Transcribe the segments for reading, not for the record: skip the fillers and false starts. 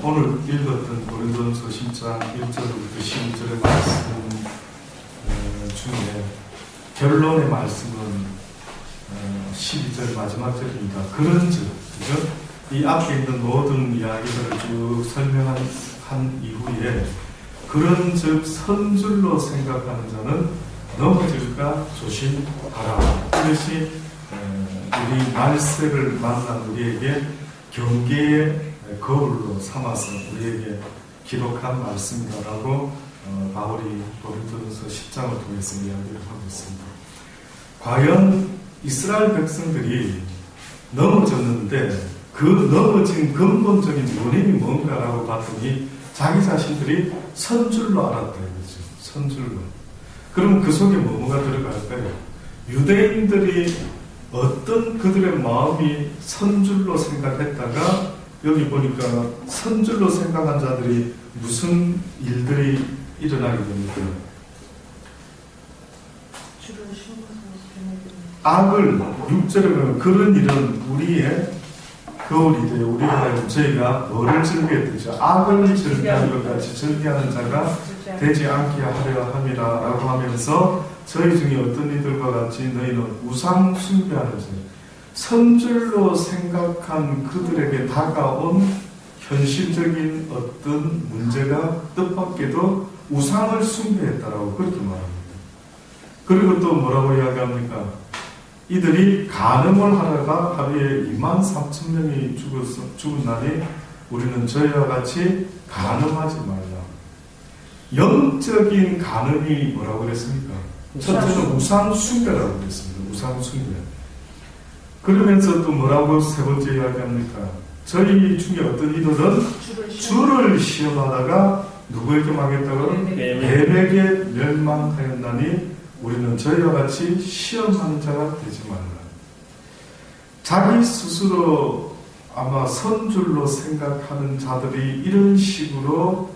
오늘 읽었던 고린도전서 10장 1절부터 12절의 말씀 중에 결론의 말씀은 12절 마지막 절입니다. 그런즉, 그죠? 이 앞에 있는 모든 이야기들을 쭉 설명한 이후에 그런즉 선줄로 생각하는 자는 넘어질까 조심하라. 이것이 우리 말세를 만난 우리에게 경계의 거울로 삼아서 우리에게 기록한 말씀이다라고 바울이 고린도전서 10장을 통해서 이야기를 하고 있습니다. 과연 이스라엘 백성들이 넘어졌는데 그 넘어진 근본적인 원인이 뭔가라고 봤더니 자기 자신들이 선줄로 알았다 이거죠. 선줄로. 그럼 그 속에 뭐가 들어갈까요? 유대인들이 어떤 그들의 마음이 선줄로 생각했다가 여기 보니까 선줄로 생각한 자들이 무슨 일들이 일어나게 됩니까? 악을 6절에 보면 그런 일은 우리의 거울이 되어 우리가 저희가 뭐를 즐겨했죠? 악을 즐겨한 것 같이 즐겨하는 자가 되지 않게 하려 함이라 라고 하면서 저희 중에 어떤 이들과 같이 너희는 우상 숭배하는 자, 선줄로 생각한 그들에게 다가온 현실적인 어떤 문제가 뜻밖에도 우상을 숭배했다라고 그렇게 말합니다. 그리고 또 뭐라고 이야기합니까? 이들이 간음을 하다가 하루에 23,000명이 죽은 날이 우리는 저희와 같이 간음하지 말라. 영적인 간음이 뭐라고 그랬습니까? 첫째는 우상 숭배라고 그랬습니다. 우상 숭배. 그러면서 또 뭐라고 세 번째 이야기합니까? 저희 중에 어떤 이들은 주를 시험하다가 누구에게 망했다고? 뱀에게 멸망하였나니 우리는 저희와 같이 시험하는 자가 되지 말라. 자기 스스로 아마 선줄로 생각하는 자들이 이런 식으로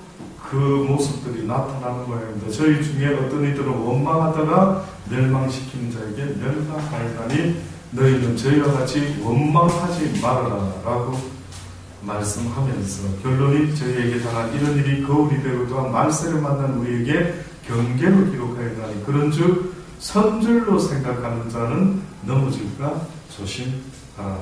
그 모습들이 나타나는 모양입니다. 저희 중에 어떤 이들은 원망하다가 멸망시키는 자에게 멸망하였나니 너희는 저희와 같이 원망하지 말아라 라고 말씀하면서 결론이 저희에게 당한 이런 일이 거울이 되고 또한 말세를 만난 우리에게 경계로 기록하였나니 그런즉 선줄로 생각하는 자는 넘어질까 조심하라.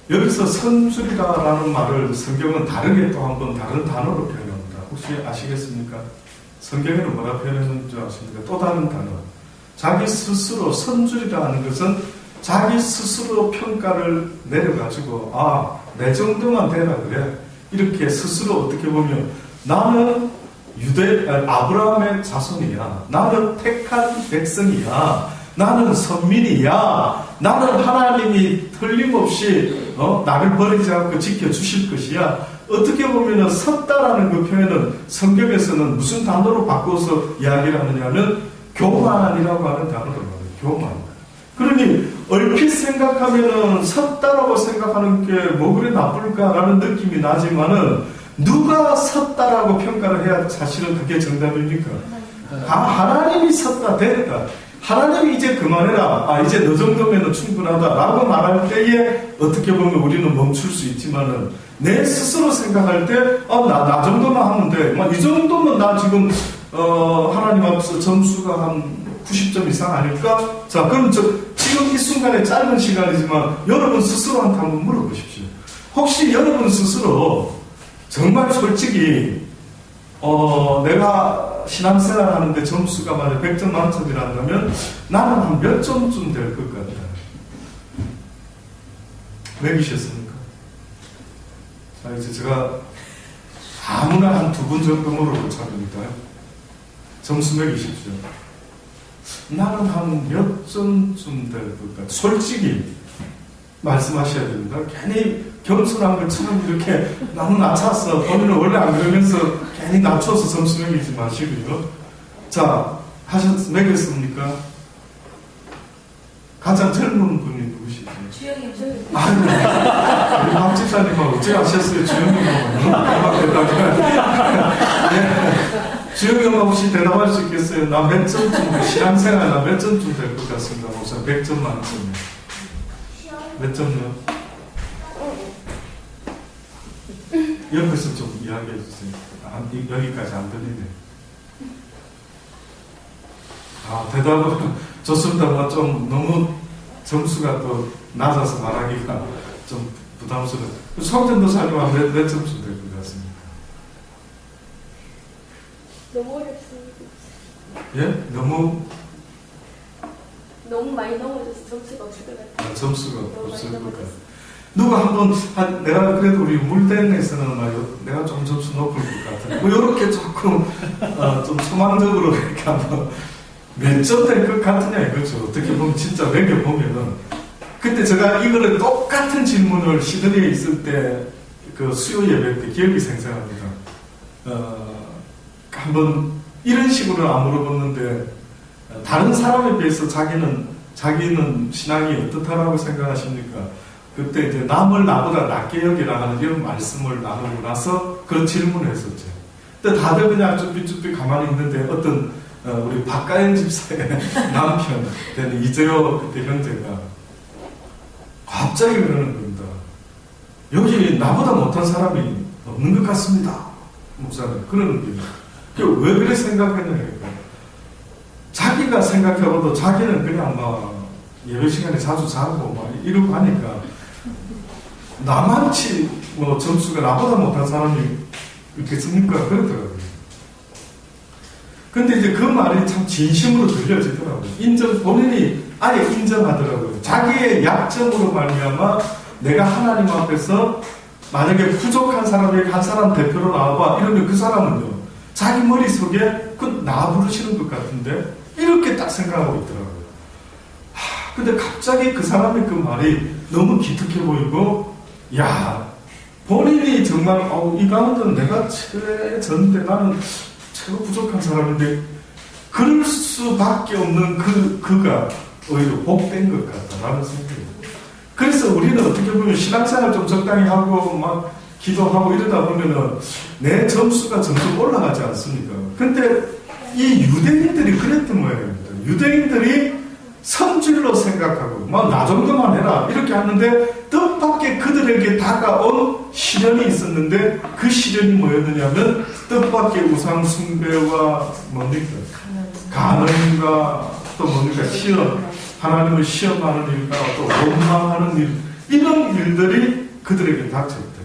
여기서 선줄이라는 말을 성경은 다르게 또 한 번 다른 단어로 표현합니다. 혹시 아시겠습니까? 성경에는 뭐라 표현했는지 아십니까? 또 다른 단어. 자기 스스로 선줄이라는 것은 자기 스스로 평가를 내려가지고 내 정도만 되라 그래. 이렇게 스스로 어떻게 보면 나는 아브라함의 자손이야. 나는 택한 백성이야. 나는 선민이야. 나는 하나님이 틀림없이 나를 버리지 않고 지켜주실 것이야. 어떻게 보면 섰다라는 그 표현은 성경에서는 무슨 단어로 바꿔서 이야기를 하느냐면 교만이라고 하는 단어로 말해요. 교만. 그러니 얼핏 생각하면은 섰다라고 생각하는 게 뭐 그래 나쁠까라는 느낌이 나지만은 누가 섰다라고 평가를 해야 사실은 그게 정답입니까? 하나님이 섰다 됐다. 하나님이 이제 그만해라. 이제 너 정도면 충분하다라고 말할 때에 어떻게 보면 우리는 멈출 수 있지만은 내 스스로 생각할 때 나 정도만 하면 돼. 이 정도면 나 지금 하나님 앞에서 점수가 한 90점 이상 아닐까? 자, 그럼 지금 이 순간에 짧은 시간이지만 여러분 스스로한테 한번 물어보십시오. 혹시 여러분 스스로 정말 솔직히 내가 신앙생활 하는데 점수가 만약 100점 만점이란다면 나는 한 몇 점쯤 될 것 같아요. 매기셨습니까? 자, 이제 제가 아무나 한 2분 정도 물어볼 차례입니다. 점수 매기십시오. 나는 한 몇 점쯤 될 것 같아요. 솔직히 말씀하셔야 됩니다. 괜히 겸손한 것처럼 이렇게 나는 낮췄어. 본인은 원래 안 그러면서 괜히 낮춰서 점수 매기지 마시고요. 자, 매겼습니까? 가장 젊은 분이 누구시죠? 주영이 우리 박 집사님하고 어째 하셨어요? 주영님하고 주영님 혹시 대답할 수 있겠어요? 나 몇 점쯤 신앙생활 나 몇 점쯤 될 것 같습니다. 목사 100점 만점. 몇 점요? 옆에서 좀 이야기해 주세요. 여기까지 안 들리네. 대답은 좋습니다만 좀 너무 점수가 또 낮아서 말하기가 좀 부담스러워요. 성전도사님 몇 점수 될 것 같습니까? 너무 어렵습니다. 예? 너무 많이 넘어져서 점수가 없을 것 같아요. 점수가 없을 것 같아요. 누가 한번 내가 그래도 우리 물대에서는 내가 좀 점수 높을 것 같은데 뭐 이렇게 조금 좀 소망적으로 이렇게 한번 몇 점 될 것 같으냐 이거죠. 어떻게 보면 진짜 매겨보면은 그때 제가 이거를 똑같은 질문을 시드니에 있을 때 그 수요 예배 때 기억이 생생합니다. 한번 이런 식으로 안 물어봤는데 다른 사람에 비해서 자기는 신앙이 어떻다라고 생각하십니까? 그때 이제 남을 나보다 낮게 여기라 하는 이런 말씀을 나누고 나서 그 질문을 했었죠. 근데 다들 그냥 쭈삣쭈삣 가만히 있는데 어떤 우리 박가연 집사의 남편 되는 이재호 그때 형제가 갑자기 그러는 겁니다. 여기 나보다 못한 사람이 없는 것 같습니다. 목사님 그러는 거예요. 왜 그래 생각했냐니까 자기가 생각해봐도 자기는 그냥 막 예배 시간에 자주 자고 막 이러고 하니까 나만치 뭐 점수가 나보다 못한 사람이 있겠습니까? 그러더라고요. 근데 이제 그 말이 참 진심으로 들려지더라고요. 본인이 아예 인정하더라고요. 자기의 약점으로 말미암아 내가 하나님 앞에서 만약에 부족한 사람에게 한 사람 대표로 나와봐 이러면 그 사람은요 자기 머릿속에 나 부르시는 것 같은데 이렇게 딱 생각하고 있더라고요. 근데 갑자기 그 사람의 그 말이 너무 기특해 보이고 본인이 정말 이 가운데는 내가 최전인데 나는 최고 부족한 사람인데 그럴 수밖에 없는 그가 오히려 복된 것 같다라는 생각이에요. 그래서 우리는 어떻게 보면 신앙생활 좀 적당히 하고 막 기도하고 이러다 보면은 내 점수가 점점 올라가지 않습니까? 근데 이 유대인들이 그랬던 모양입니다. 유대인들이 성질로 생각하고 나 정도만 해라 이렇게 하는데 뜻밖의 그들에게 다가온 시련이 있었는데 그 시련이 뭐였느냐면 뜻밖의 우상 숭배와 간음과 또 시험, 하나님을 시험하는 일과 또 원망하는 일 이런 일들이 그들에게 닥쳤대요.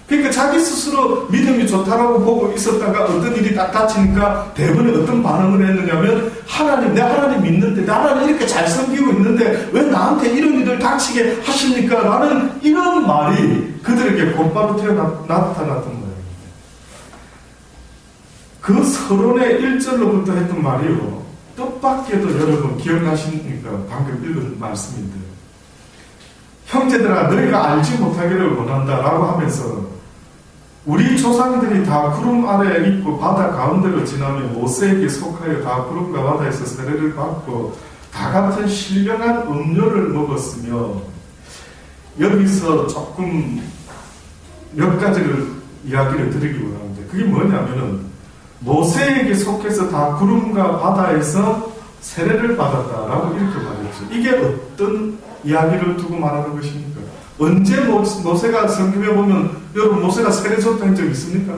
그러니까 자기 스스로 믿음이 좋다라고 보고 있었다가 어떤 일이 딱 닥치니까 대부분이 어떤 반응을 했느냐면 내 하나님 믿는데 내 하나님 이렇게 잘 섬기고 있는데 왜 나한테 이런 일을 닥치게 하십니까? 라는 이런 말이 그들에게 곧바로 나타났던 거예요. 그 서론의 1절로부터 했던 말이요. 뜻밖에도 여러분 기억나십니까? 방금 읽은 말씀인데 형제들아 너희가 알지 못하기를 원한다라고 하면서 우리 조상들이 다 구름 아래에 있고 바다 가운데로 지나며 모세에게 속하여 다 구름과 바다에서 세례를 받고 다 같은 신령한 음료를 먹었으며 여기서 조금 몇 가지를 이야기를 드리기 원하는데 그게 뭐냐면은 모세에게 속해서 다 구름과 바다에서 세례를 받았다라고 이렇게 말했죠. 이게 어떤 이야기를 두고 말하는 것입니까? 언제 모세가 성경에 보면 여러분 모세가 세례 줬다는 적 있습니까?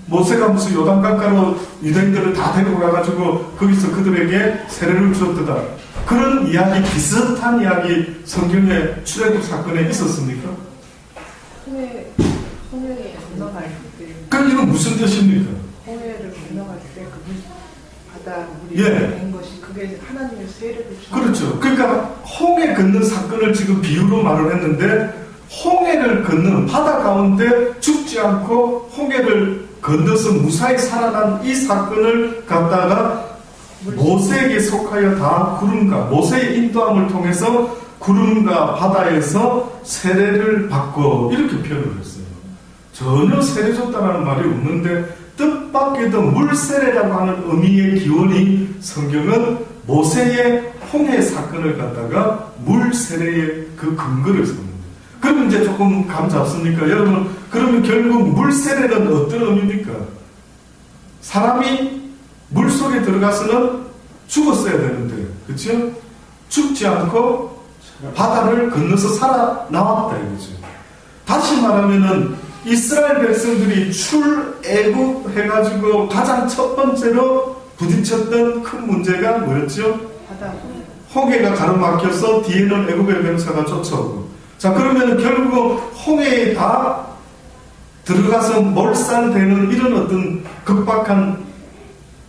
모세가 무슨 요단강가로 유대인들을 다 데리고 가가지고 거기서 그들에게 세례를 주었다. 그런 이야기 비슷한 이야기 성경에 출애굽 사건에 있었습니까? 홍해에 건너갈 때. 그럼 이건 무슨 뜻입니까? 홍해를 건너갈 때 그 바다 물이 된 것이 그게 하나님의 세례를 주는. 그렇죠. 그러니까 홍해 걷는 사건을 지금 비유로 말을 했는데 홍해를 걷는 바다 가운데 죽지 않고 홍해를 건너서 무사히 살아난 이 사건을 갖다가 모세에게 속하여 다 구름과 모세의 인도함을 통해서 구름과 바다에서 세례를 받고 이렇게 표현을 했어요. 전혀 세례 줬다라는 말이 없는데 뜻밖에도 물세례라고 하는 의미의 기원이 성경은 모세의 홍해 사건을 갖다가 물세례의 그 근거를 삼는다. 그러면 이제 조금 감 잡습니까? 여러분, 그러면 결국 물세례는 어떤 의미입니까? 사람이 물속에 들어가서는 죽었어야 되는데, 그렇죠? 죽지 않고 바다를 건너서 살아나왔다 이거죠. 다시 말하면은 이스라엘 백성들이 출애굽 해가지고 가장 첫 번째로 부딪혔던 큰 문제가 뭐였죠? 바다. 홍해가 가로막혀서 뒤에는 애굽의 병사가 쫓아오고, 자 그러면 결국 홍해에 다 들어가서 몰살되는 이런 어떤 급박한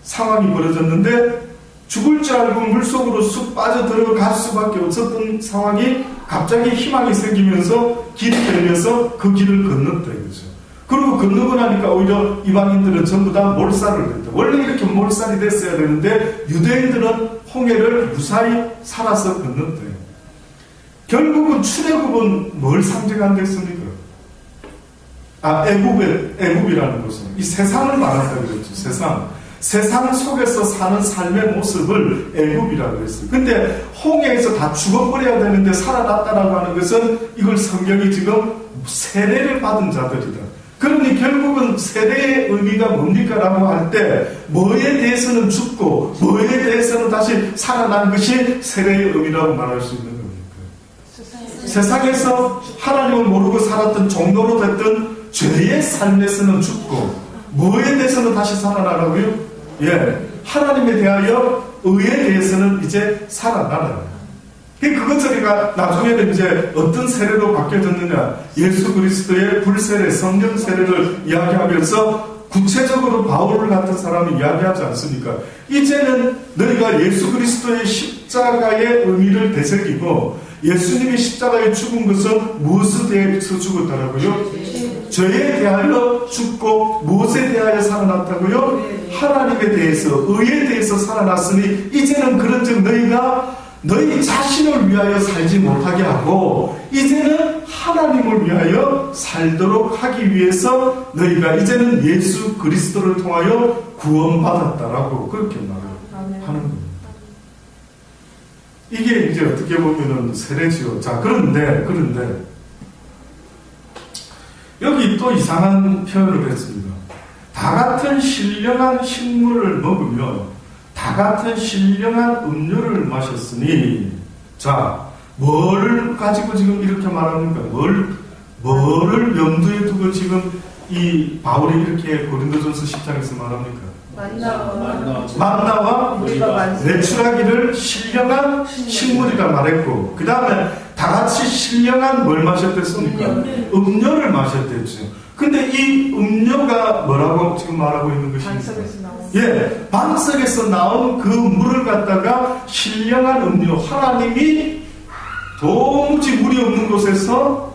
상황이 벌어졌는데, 죽을 줄 알고 물속으로 쑥 빠져들어갈 수밖에 없었던 상황이 갑자기 희망이 생기면서 길이 열려서 그 길을 건넜다 이거죠. 그리고 건너고 나니까 오히려 이방인들은 전부 다 몰살을 했다. 원래 이렇게 몰살이 됐어야 되는데 유대인들은 홍해를 무사히 살아서 건넜다. 결국은 출애굽은 뭘 상징한댔습니까? 애굽이라는 것은 이 세상을 말한다 그랬죠. 세상 속에서 사는 삶의 모습을 애굽이라고 했어요. 근데 홍해에서 다 죽어버려야 되는데 살아났다라고 하는 것은 이걸 성경이 지금 세례를 받은 자들이다. 그러니 결국은 세례의 의미가 뭡니까? 라고 할 때 뭐에 대해서는 죽고 뭐에 대해서는 다시 살아난 것이 세례의 의미라고 말할 수 있는 겁니까? 세상에서 하나님을 모르고 살았던 종로로 됐던 죄의 삶에서는 죽고 뭐에 대해서는 다시 살아나라고요? 예, 하나님에 대하여 의에 대해서는 이제 살아나라. 그것들이가 나중에는 이제 어떤 세례로 바뀌어졌느냐? 예수 그리스도의 불세례, 성령 세례를 이야기하면서 구체적으로 바울을 같은 사람이 이야기하지 않습니까? 이제는 너희가 예수 그리스도의 십자가의 의미를 되새기고, 예수님이 십자가에 죽은 것은 무엇에 대해서 죽었다라고요? 죄에 대하여 죽고 무엇에 대하여 살아났다고요? 하나님에 대해서, 의에 대해서 살아났으니 이제는 그런즉 너희가 너희 자신을 위하여 살지 못하게 하고 이제는 하나님을 위하여 살도록 하기 위해서 너희가 이제는 예수 그리스도를 통하여 구원받았다라고 그렇게 말을 하는 겁니다. 이게 이제 어떻게 보면은 세례지요. 자, 그런데 여기 또 이상한 표현을 했습니다. 다 같은 신령한 식물을 먹으며 다 같은 신령한 음료를 마셨으니, 자, 뭘 가지고 지금 이렇게 말합니까? 뭐를 염두에 두고 지금 이 바울이 이렇게 고린도전서 10장에서 말합니까? 만나와 내추라기를 신령한 식물이라 말했고, 그 다음에 다 같이 신령한 뭘 마셨댔습니까? 음료를 마셨댔죠. 근데 이 음료가 뭐라고 지금 말하고 있는 것입니까? 예, 방석에서 나온 그 물을 갖다가 신령한 음료, 하나님이 도무지 물이 없는 곳에서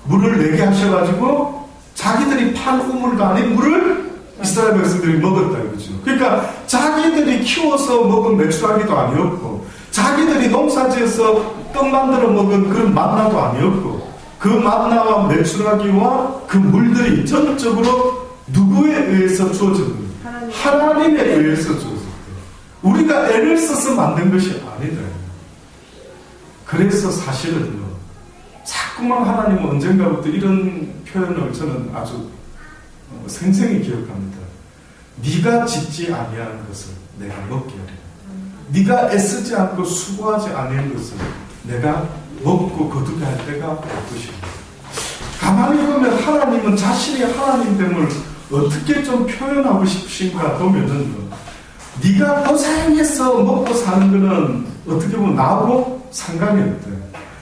물을 내게 하셔가지고 자기들이 판 우물도 아닌 물을 이스라엘 백성들이 먹었다 이거죠. 그러니까 자기들이 키워서 먹은 메추라기도 아니었고, 자기들이 농사지어서 떡 만들어 먹은 그런 만나도 아니었고, 그 만나와 메추라기와 그 물들이 전적으로 누구에 의해서 주어졌는가? 하나님에 의해서 주어졌다. 우리가 애를 써서 만든 것이 아니다. 그래서 사실은요, 자꾸만 하나님은 언젠가부터 이런 표현을 저는 아주 생생히 기억합니다. 네가 짓지 아니한 것을 내가 먹게 하리라. 네가 애쓰지 않고 수고하지 아니한 것을 내가 먹고 거두게 할 때가 올 것이다. 가만히 보면 하나님은 자신의 하나님됨을 어떻게 좀 표현하고 싶으신가 보면은, 네가 고생해서 먹고 사는 거는 어떻게 보면 나하고 상관이 없대.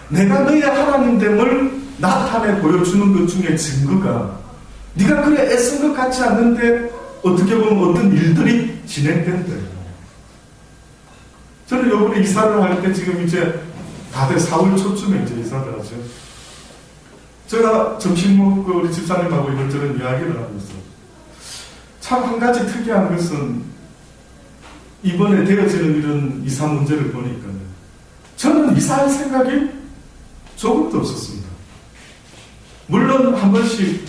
내가 너의 하나님됨을 나타내 보여주는 것 중에 증거가, 네가 그래 애쓴 것 같지 않는데 어떻게 보면 어떤 일들이 진행된대. 저는 요번에 이사를 할 때 지금 이제 다들 4월 초쯤에 이제 이사를 하죠. 제가 점심 먹고 우리 집사님하고 이런저런 이야기를 하면서 참 한 가지 특이한 것은, 이번에 되어지는 이런 이사 문제를 보니까 저는 이사할 생각이 조금도 없었습니다. 물론 한 번씩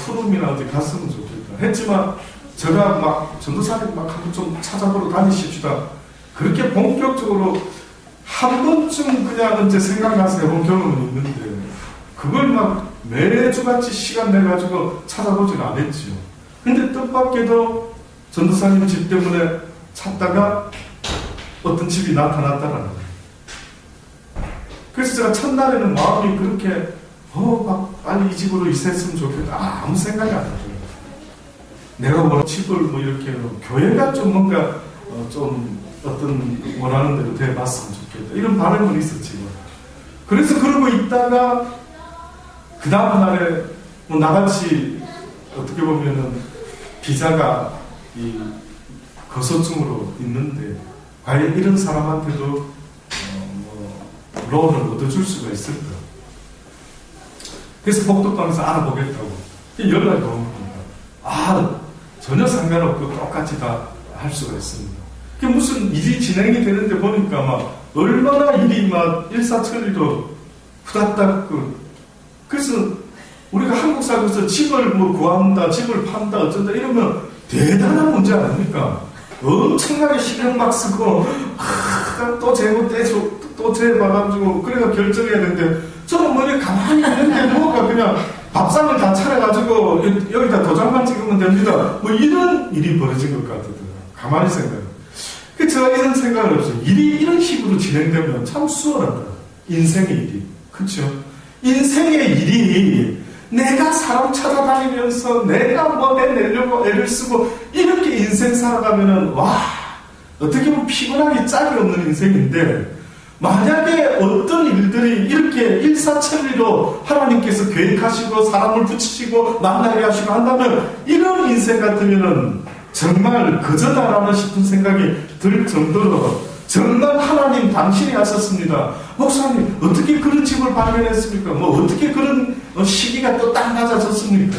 투룸이나 어디 갔으면 좋겠다 했지만, 제가 막 전도사님 막 한번 좀 찾아보러 다니십시다, 그렇게 본격적으로 한 번쯤 그냥 이제 생각나서 해본 경험은 있는데, 그걸 막 매주같이 시간 내가지고 찾아보진 않았지요. 근데 뜻밖에도 전도사님 집 때문에 찾다가 어떤 집이 나타났다라는 거예요. 그래서 제가 첫날에는 마음이 그렇게 막 빨리 이 집으로 이사했으면 좋겠다. 아무 생각이 안 나죠. 내가 원하는 집을 뭐 이렇게 교회가 좀 뭔가 좀 어떤 원하는 대로 돼봤으면 좋겠다. 이런 바람은 있었지만. 그래서 그러고 있다가 그 다음 날에 뭐 나같이 어떻게 보면은 비자가 이 거소증으로 있는데 과연 이런 사람한테도 론을 얻어줄 수가 있을까? 그래서 복덕방에서 알아보겠다고 연락이 온 겁니다. 전혀 상관없고 똑같이 다 할 수가 있습니다. 그게 무슨 일이 진행이 되는데 보니까 막 얼마나 일이 막 일사천리로 후다닥 그래서 우리가 한국 살면서 집을 뭐 구한다, 집을 판다, 어쩐다 이러면 대단한 문제 아닙니까? 엄청나게 신경 막 쓰고 또 재고 또 재봐가지고 그래가 결정해야 되는데 저는 뭐 이렇게 가만히 있는데 누가 그냥 밥상을 다 차려가지고 여기다 도장만 찍으면 됩니다. 뭐 이런 일이 벌어진 것 같거든요. 가만히 생각해. 제가 이런 생각을 했어요. 일이 이런 식으로 진행되면 참 수월하다. 인생의 일이. 그렇죠? 인생의 일이 내가 사람 찾아다니면서 내가 뭐 내내려고 애를 쓰고 이렇게 인생 살아가면은 어떻게 보면 피곤하기 짝이 없는 인생인데 만약에 어떤 일들이 이렇게 일사천리로 하나님께서 계획하시고 사람을 붙이시고 만나게 하시고 한다면 이런 인생 같으면은 정말 그저다라는 싶은 생각이 들 정도로 정말 하나님 당신이 하셨습니다. 목사님 어떻게 그런 집을 발견했습니까? 뭐 어떻게 그런 시기가 또 딱 맞아졌습니까?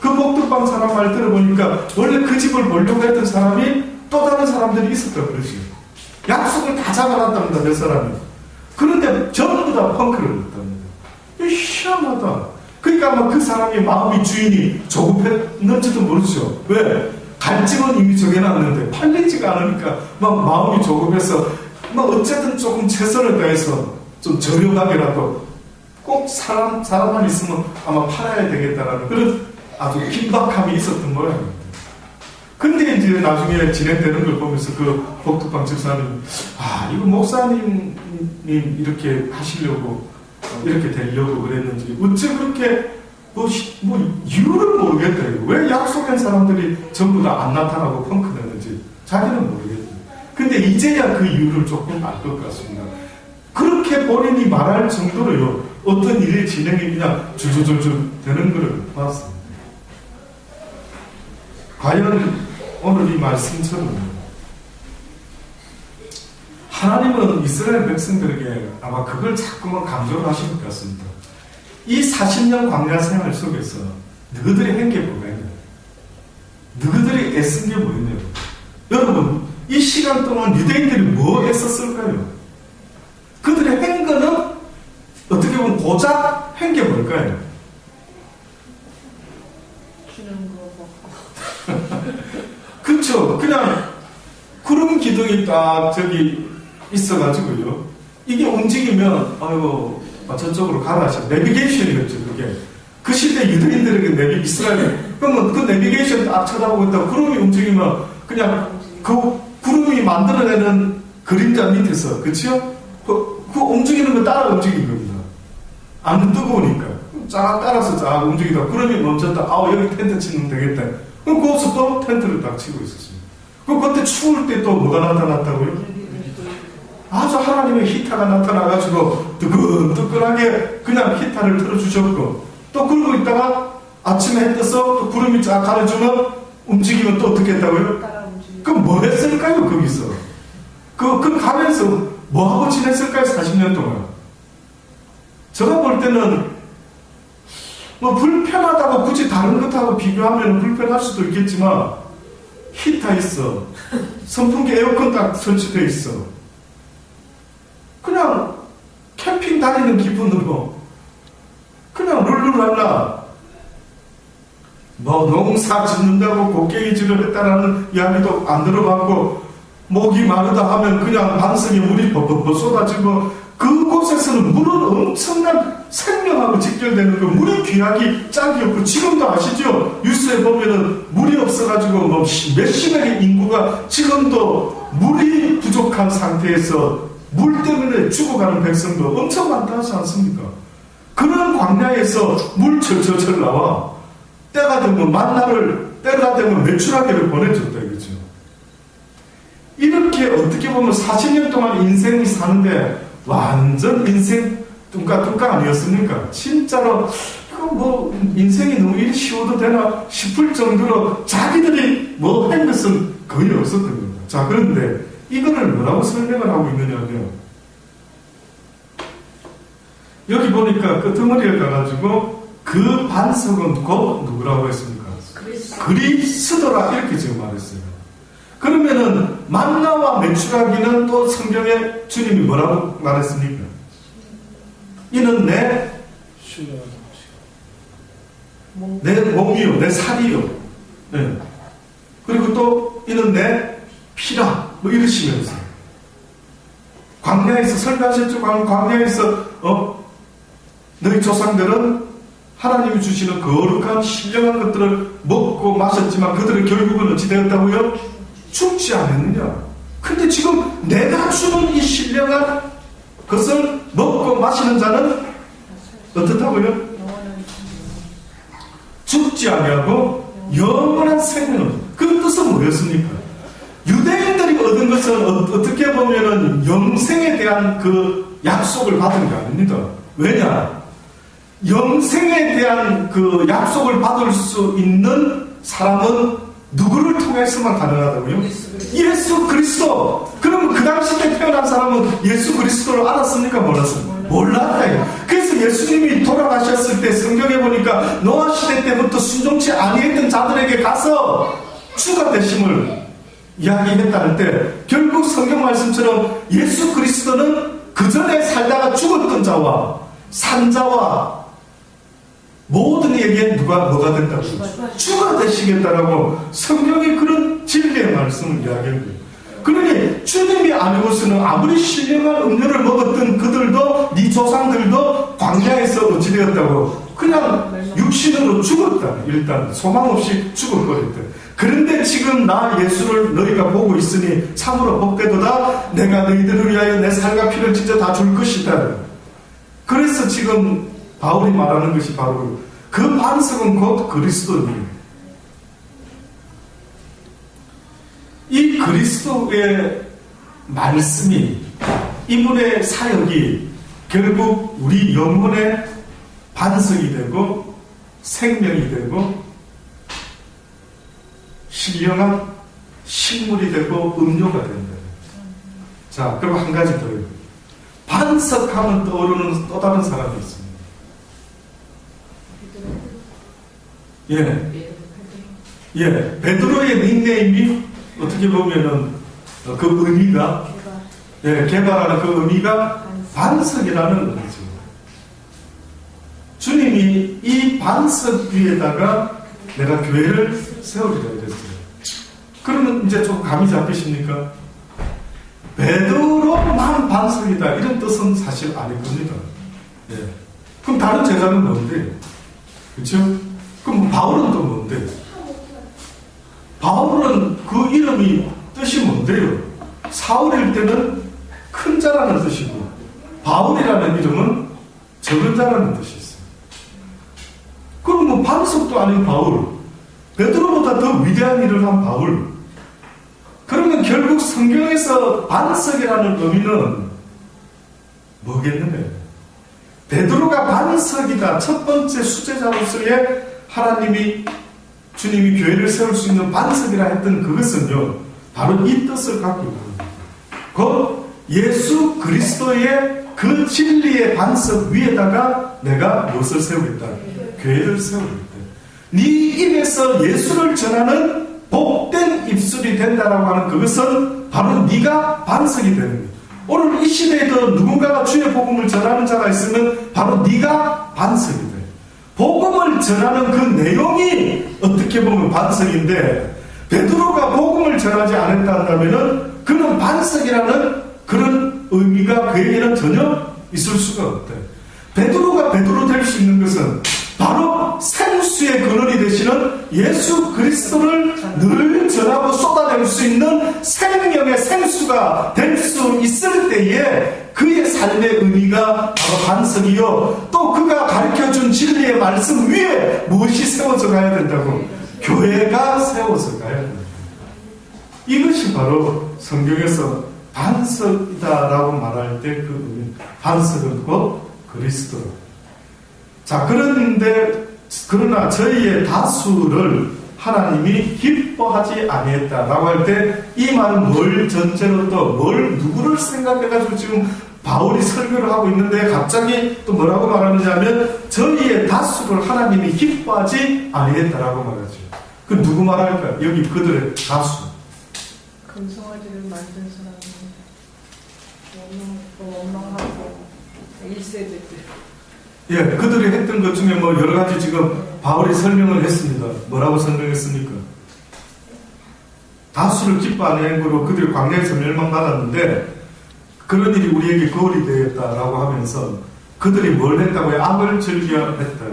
그 복덕방 사람 말 들어보니까 원래 그 집을 보려고 했던 사람이 또 다른 사람들이 있었다 그러지. 약속을 다 잡아놨답니다. 몇 사람이. 그런데 전부 다 펑크를 냈답니다. 희한하다. 그러니까 아마 그 사람이 마음이 주인이 조급했는지도 모르죠. 왜? 갈증은 이미 정해놨는데 팔리지가 않으니까 막 마음이 조급해서 막 어쨌든 조금 최선을 다해서 좀 저렴하게라도 꼭 사람만 있으면 아마 팔아야 되겠다라는 그런 아주 긴박함이 있었던 모양입니다. 근데 이제 나중에 진행되는 걸 보면서 그 복덕방 집사님, 이거 목사님이 이렇게 하시려고 이렇게 되려고 그랬는지 어째 그렇게 뭐 이유를 모르겠다. 왜 약속한 사람들이 전부 다 안 나타나고 펑크 내는지 자기는 모르겠다. 근데 이제야 그 이유를 조금 알 것 같습니다. 그렇게 본인이 말할 정도로요, 어떤 일이 진행이 그냥 줄줄줄줄 되는 것을 봤습니다. 과연 오늘 이 말씀처럼 하나님은 이스라엘 백성들에게 아마 그걸 자꾸만 강조를 하실 것 같습니다. 이 40년 광야 생활 속에서 너희들이 한 게 뭐냐? 너희들이 애쓴 게 뭐냐? 여러분, 이 시간 동안 유대인들이 뭐 애썼을까요? 그들이 한 거는 어떻게 보면 고작 한 게 뭘까요? 주는 거 먹고. 그렇죠. 그냥 구름 기둥이 딱 저기 있어가지고요. 이게 움직이면 저쪽으로 가라 하셔. 내비게이션이었죠, 그게. 그 시대 유대인들에게 이스라엘, 그러면 그 내비게이션 딱 쳐다보고 있다가 구름이 움직이면 그냥 그 구름이 만들어내는 그림자 밑에서, 그치요? 그 움직이는 거 따라 움직인 겁니다. 안 뜨거우니까. 쫙 따라서 쫙 움직이다가 구름이 멈췄다. 여기 텐트 치면 되겠다. 그럼 거기서 또 텐트를 딱 치고 있었습니다. 그때 추울 때 또 뭐가 나타났다고요? 아주 하나님의 히타가 나타나가지고 뜨끈뜨끈하게 그냥 히타를 틀어주셨고, 또 그러고 있다가 아침에 해 떠서 또 구름이 쫙 가려주면 움직이면 또 어떻게 했다고요? 그럼 뭐 했을까요, 거기서? 그 가면서 뭐 하고 지냈을까요, 40년 동안? 제가 볼 때는 뭐 불편하다고 굳이 다른 것하고 비교하면 불편할 수도 있겠지만 히타 있어, 선풍기 에어컨 딱 설치되어 있어. 그냥 캠핑 다니는 기분으로 그냥 룰루랄라 뭐 농사 짓는다고 곡괭이질을 했다라는 이야기도 안 들어봤고, 목이 마르다 하면 그냥 반석에 물이 버벅버벅 쏟아지고, 그곳에서는 물은 엄청난 생명하고 직결되는 거, 물이 귀하기 짝이 없고, 지금도 아시죠? 뉴스에 보면은 물이 없어가지고 뭐 몇십억의 인구가 지금도 물이 부족한 상태에서 물 때문에 죽어가는 백성도 엄청 많다 하지 않습니까? 그런 광야에서 물 철철철 나와 때가 되면 만나를, 때가 되면 메추라기를 보내줬다 이거죠. 이렇게 어떻게 보면 40년 동안 인생이 사는데 완전 인생 뚱까뚱까 아니었습니까? 진짜로 이거 뭐 인생이 너무 이리 쉬워도 되나 싶을 정도로 자기들이 뭐 한 것은 거의 없었던 겁니다. 자, 그런데 이거를 뭐라고 설명을 하고 있느냐면 여기 보니까 끄트머리에 가가지고 그 반석은 곧 누구라고 했습니까? 그리스도라 이렇게 지금 말했어요. 그러면은 만나와 메추라기는 또 성경에 주님이 뭐라고 말했습니까? 이는 내 몸이요, 내 살이요. 네. 그리고 또 이는 내 피라. 뭐 이러시면서 광야에서 설교하셨죠. 광야에서 너희 조상들은 하나님이 주시는 거룩한 신령한 것들을 먹고 마셨지만 그들은 결국은 어찌 되었다고요? 죽지 않았느냐. 근데 지금 내가 주는 이 신령한 것을 먹고 마시는 자는 어떻다고요? 죽지 아니하고 영원한 생명. 그 뜻은 뭐였습니까? 유대인들이 얻은 것은 어떻게 보면은 영생에 대한 그 약속을 받은 게 아닙니다. 왜냐? 영생에 대한 그 약속을 받을 수 있는 사람은 누구를 통해서만 가능하다고요? 예수 그리스도. 그럼 그 당시 때 태어난 사람은 예수 그리스도를 알았습니까? 몰랐습니까? 몰랐다. 그래서 예수님이 돌아가셨을 때 성경에 보니까 노아 시대 때부터 순종치 아니했던 자들에게 가서 주가 되심을 이야기했다 할 때 결국 성경 말씀처럼 예수 그리스도는 그 전에 살다가 죽었던 자와 산 자와 모든 이에게 뭐가 된다고? 주가 되시겠다라고 성경이 그런 진리의 말씀을 이야기한 거예요. 그러니 주님이 아니고서는 아무리 신령한 음료를 먹었던 그들도 네 조상들도 광야에서 어찌 되었다고? 그냥 육신으로 죽었다. 일단 소망 없이 죽어버렸다. 그런데 지금 나 예수를 너희가 보고 있으니 참으로 복되도다. 내가 너희들을 위하여 내 살과 피를 진짜 다 줄 것이다. 그래서 지금 바울이 말하는 것이 바로 그 반석은 곧 그리스도입니다. 이 그리스도의 말씀이, 이분의 사역이 결국 우리 영혼의 반석이 되고 생명이 되고 신령한 식물이 되고 음료가 된다. 자, 그리고 한 가지 더요. 반석하면 떠오르는 또 다른 사람이 있습니다. 예, 베드로의 닉네임이 어떻게 보면은 그 의미가, 개발하는 그 의미가 반석이라는 의미죠. 주님이 이 반석 위에다가 내가 교회를 세우리라 이랬어요. 그러면 이제 좀 감이 잡히십니까? 베드로만 반석이다 이런 뜻은 사실 아닐 겁니다. 예. 그럼 다른 제자는 뭔데? 그렇죠? 그럼 바울은 또 뭔데? 바울은 그 이름이 뜻이 뭔데요? 사울일 때는 큰 자라는 뜻이고 바울이라는 이름은 적은 자라는 뜻이 있어요. 그럼 뭐 반석도 아닌 바울, 베드로보다 더 위대한 일을 한 바울. 그러면 결국 성경에서 반석이라는 의미는 뭐겠느냐? 베드로가 반석이다. 첫 번째 수제자로서의 하나님이 주님이 교회를 세울 수 있는 반석이라 했던 그것은요, 바로 이 뜻을 갖고 있는 겁니다. 곧 예수 그리스도의 그 진리의 반석 위에다가 내가 무엇을 세우겠다? 교회를 세우겠다. 네 입에서 예수를 전하는 복된 입술이 된다라고 하는 그것은 바로 네가 반석이 되는 거예요. 오늘 이 시대에도 누군가가 주의 복음을 전하는 자가 있으면 바로 네가 반석이 돼. 복음을 전하는 그 내용이 어떻게 보면 반석인데, 베드로가 복음을 전하지 않았다 한다면은 그는 반석이라는 그런 의미가 그에게는 전혀 있을 수가 없대. 베드로가 베드로 될 수 있는 것은 바로 생수의 근원이 되시는 예수 그리스도를 늘 전하고 쏟아낼 수 있는 생명의 생수가 될 수 있을 때에 그의 삶의 의미가 바로 반석이요, 또 그가 가르쳐준 진리의 말씀 위에 무엇이 세워져 가야 된다고? 교회가 세워져 가야 된다. 이것이 바로 성경에서 반석이다라고 말할 때 그 의미. 반석은 곧 그리스도. 자, 그러나 저희의 다수를 하나님이 기뻐하지 아니했다라고 할 때 이 말은 뭘 전제로 또 누구를 생각해가지고 지금 바울이 설교를 하고 있는데 갑자기 또 뭐라고 말하느냐 하면 저희의 다수를 하나님이 기뻐하지 아니했다라고 말하죠. 그 누구 말할까요? 여기 그들의 다수. 금송아지를 만든 사람은 원망하고 1세대들. 예, 그들이 했던 것 중에 뭐 여러 가지 지금 바울이 설명을 했습니다. 뭐라고 설명했습니까? 다수를 기뻐하는 거로 그들이 광야에서 멸망받았는데 그런 일이 우리에게 거울이 되었다라고 하면서 그들이 뭘 했다고요? 악을 즐겨 했다.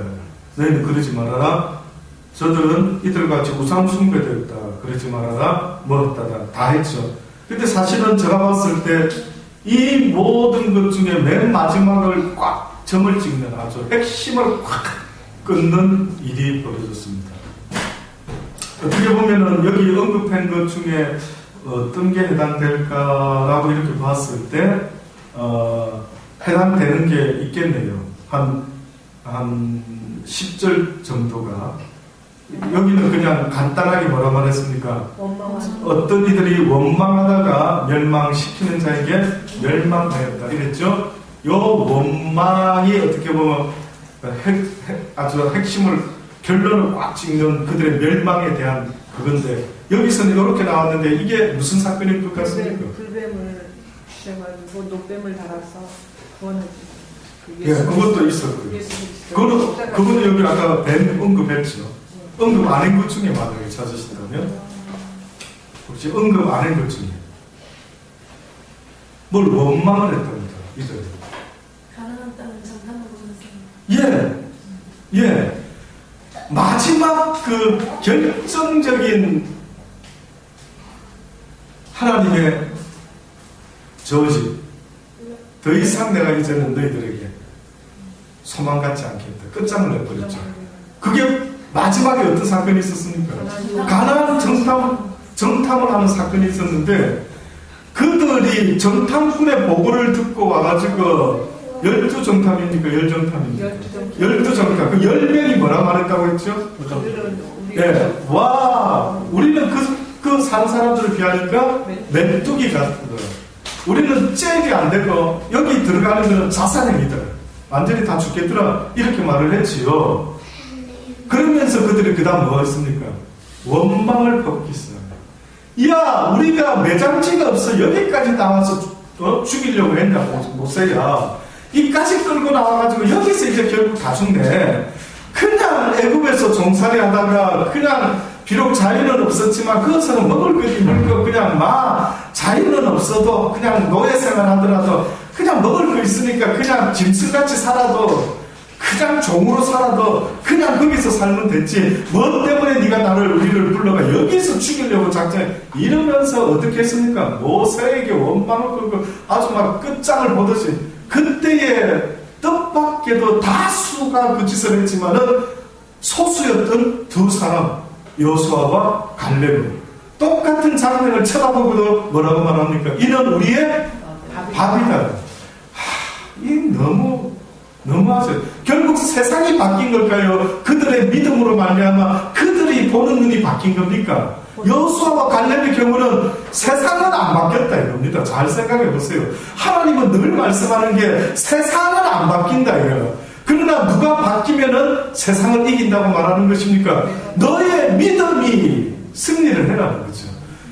너희는 그러지 말아라. 저들은 이들같이 우상 숭배되었다. 그러지 말아라. 뭐 했다. 다 했죠. 근데 사실은 제가 봤을 때 이 모든 것 중에 맨 마지막을 꽉 점을 찍는 아주 핵심을 꽉 끊는 일이 벌어졌습니다. 어떻게 보면은 여기 언급한 것 중에 어떤 게 해당될까라고 이렇게 봤을 때 해당되는 게 있겠네요. 한 10절 정도가 여기는 그냥 간단하게 뭐라 말했습니까? 어떤 이들이 원망하다가 멸망시키는 자에게 멸망하였다 이랬죠. 요 원망이 어떻게 보면 아주 핵심을 결론을 꽉 찍는 그들의 멸망에 대한 그건데 여기서는 이렇게 나왔는데 이게 무슨 사건일 것 같습니까? 불뱀을 주셔가지고 노뱀을 달아서 구원하지. 예, 그것도 있었고요. 그거는 여기 아까 뱀 언급했죠. 언급 안 한 것 중에 만약에 찾으신다면 혹시 언급 안 한 것 중에 뭘 원망을 했답니다. 이들. 가난한 땅은 정탐으로 보냈습니다. 예. 마지막 그 결정적인 하나님의 저지. 더 이상 내가 이제는 너희들에게 소망 갖지 않겠다. 끝장을 내버렸죠. 그게 마지막에 어떤 사건이 있었습니까? 가나안 정탐을 하는 사건이 있었는데 그들이 정탐꾼의 보고를 듣고 와가지고 12정탐입니까? 10정탐입니까? 12정탐. 그 10명이 뭐라 말했다고 했죠? 네. 와, 우리는 그 산 사람들을 비하니까 메뚜기 같다. 우리는 잽이 안 되고 여기 들어가는 것은 자살행위다. 완전히 다 죽겠더라. 이렇게 말을 했지요. 그러면서 그들이 그 다음 뭐 했습니까? 원망을 벗기 시작합니다. 야, 우리가 매장지가 없어. 여기까지 나와서 죽이려고 했냐, 모세야. 이까지 끌고 나와가지고 여기서 이제 결국 다 죽네. 그냥 애굽에서 종살이 하다가 그냥 비록 자유는 없었지만 그것은 먹을 것이 물고 그냥 자유는 없어도 그냥 노예 생활하더라도 그냥 먹을 거 있으니까 그냥 짐승같이 살아도 그냥 종으로 살아도 그냥 거기서 살면 됐지. 뭐 때문에 네가 우리를 불러가 여기서 죽이려고 작정해. 이러면서 어떻게 했습니까? 모세에게 원망을 걸고 아주 막 끝장을 보듯이 그때에 뜻밖에도 다수가 그 짓을 했지만은 소수였던 두 사람 여호수아와 갈렙은 똑같은 장면을 쳐다보고도 뭐라고 말합니까? 이는 우리의 밥이다. 이 너무하죠. 결국 세상이 바뀐 걸까요? 그들의 믿음으로 말미암아 그들이 보는 눈이 바뀐 겁니까? 여호수아와 갈렙의 경우는 세상은 안 바뀌었다 이겁니다. 잘 생각해 보세요. 하나님은 늘 말씀하는 게 세상은 안 바뀐다 이거예요. 그러나 누가 바뀌면은 세상을 이긴다고 말하는 것입니까? 너의 믿음이 승리를 해라는 거죠.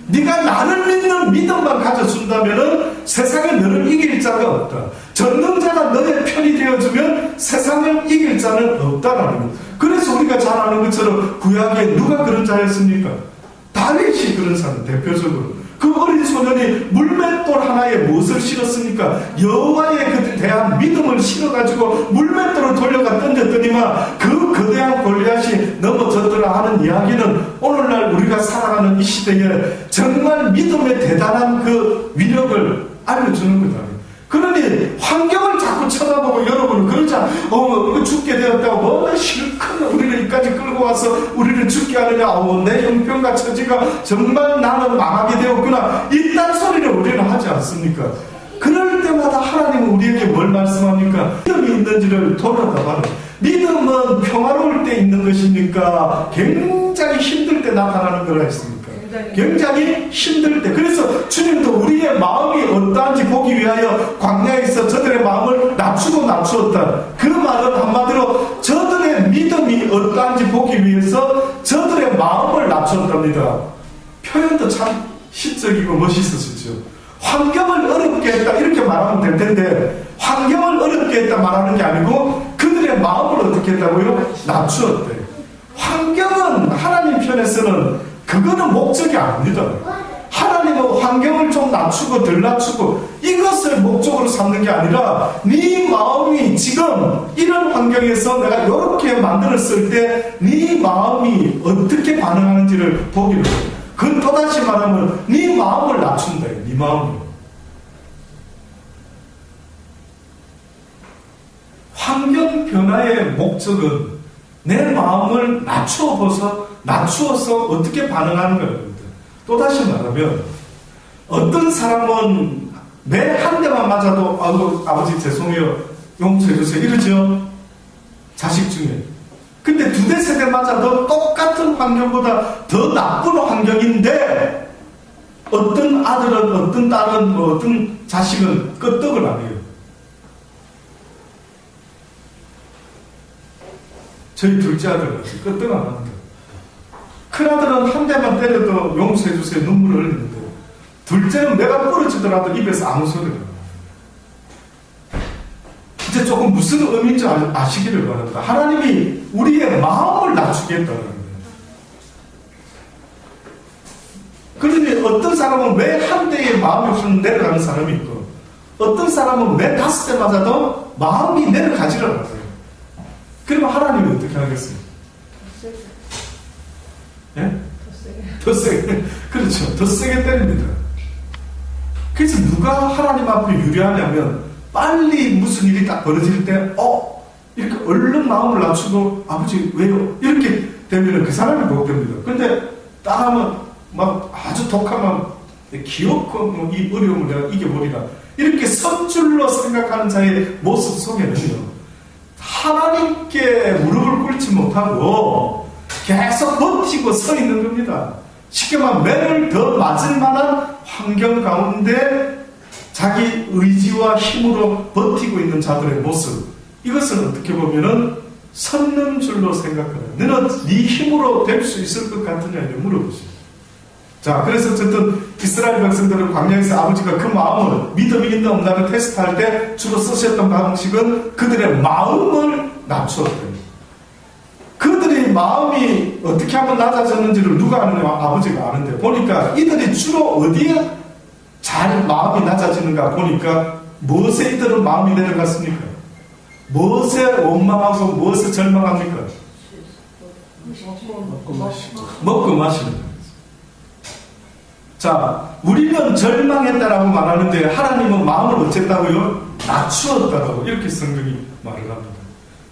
네가 나를 믿는 믿음만 가져준다면은 세상에 너를 이길 자가 없다. 전능자가 너의 편이 되어주면 세상을 이길 자는 없다라는 것. 그래서 우리가 잘 아는 것처럼 구약에 누가 그런 자였습니까? 다윗이 그런 사람 대표적으로. 그 어린 소년이 물맷돌 하나에 무엇을 실었습니까? 여호와에 그 대한 믿음을 실어가지고 물맷돌을 돌려가 던졌더니만 그 거대한 골리앗이 넘어졌더라 하는 이야기는 오늘날 우리가 살아가는 이 시대에 정말 믿음의 대단한 그 위력을 알려주는 거다. 그러니 환경을 자꾸 쳐다보고 여러분은 그러자 이거 죽게 되었다고 뭐 실컷 우리를 여기까지 끌고 와서 우리를 죽게 하느냐 내 형편과 처지가 정말 나는 망하게 되었구나 이딴 소리를 우리는 하지 않습니까? 그럴 때마다 하나님은 우리에게 뭘 말씀합니까? 믿음이 있는지를 돌아다봐라. 믿음은 평화로울 때 있는 것입니까? 굉장히 힘들 때 나타나는 거라 했습니까? 굉장히 힘들 때. 그래서 주님도 우리의 마음이 어떠한지 보기 위하여 광야에서 저들의 마음을 낮추었다. 그 말은 한마디로 저들의 믿음이 어떠한지 보기 위해서 저들의 마음을 낮췄답니다. 표현도 참 시적이고 멋있었죠. 환경을 어렵게 했다 이렇게 말하면 될 텐데 환경을 어렵게 했다 말하는 게 아니고 그들의 마음을 어떻게 했다고요? 낮추었대. 환경은 하나님 편에서는 그거는 목적이 아닙니다. 하나님은 환경을 좀 낮추고 덜 낮추고 이것을 목적으로 삼는 게 아니라 네 마음이 지금 이런 환경에서 내가 이렇게 만들었을 때 네 마음이 어떻게 반응하는지를 보기로 해요. 그건 또다시 말하면 네 마음을 낮춘다. 네 마음을. 환경 변화의 목적은 내 마음을 낮추어서 어떻게 반응하는 거예요. 또다시 말하면 어떤 사람은 매 한 대만 맞아도 아버지 죄송해요 용서해 주세요 이러죠. 자식 중에. 근데 2대 3대 맞아도 똑같은 환경보다 더 나쁜 환경인데 어떤 아들은 어떤 딸은 어떤 자식은 끄떡을 안 해요. 저희 둘째 아들은 끄떡 안 합니다. 큰아들은 한 대만 때려도 용서해 주세요 눈물을 흘리는데 둘째는 내가 부러지더라도 입에서 아무 소리를 안 해요. 이제 조금 무슨 의미인지 아시기를 바랍니다. 하나님이 우리의 마음을 낮추겠다는 거예요. 그러니 어떤 사람은 매 한 대의 마음이 확 내려가는 사람이 있고 어떤 사람은 매 5대 맞아도 마음이 내려가지를 않아요. 그러면 하나님이 어떻게 하겠어요? 예? 더 세게. 그렇죠. 더 세게 때립니다. 그래서 누가 하나님 앞에 유리하냐면 빨리 무슨 일이 딱 벌어질 때 이렇게 얼른 마음을 낮추고 아버지 왜요? 이렇게 되면 그 사람이 복됩니다. 근데 따라하면 막 아주 독하면 귀엽고 이 어려움을 내가 이겨버리라 이렇게 선줄로 생각하는 자의 모습 속에는요 하나님께 무릎을 꿇지 못하고 계속 버티고 서 있는 겁니다. 쉽게 말하면 매를 더 맞을 만한 환경 가운데 자기 의지와 힘으로 버티고 있는 자들의 모습 이것은 어떻게 보면은 섰는 줄로 생각하는 너는 네 힘으로 될 수 있을 것 같으냐 이렇게 물어보시죠. 자 그래서 어쨌든 이스라엘 백성들은 광야에서 아버지가 그 마음을 믿음이 있나 없나를 테스트할 때 주로 쓰셨던 방식은 그들의 마음을 낮추었대요. 그들의 마음이 어떻게 하면 낮아졌는지를 누가 아느냐? 아버지가 아는데 보니까 이들이 주로 어디에 잘 마음이 낮아지는가 보니까 무엇에 이들은 마음이 내려갔습니까? 무엇에 원망하고 무엇에 절망합니까? 먹고 마시는 거예요. 자, 우리는 절망했다라고 말하는데 하나님은 마음을 어쨌다고요? 낮추었다라고 이렇게 성경이 말을 합니다.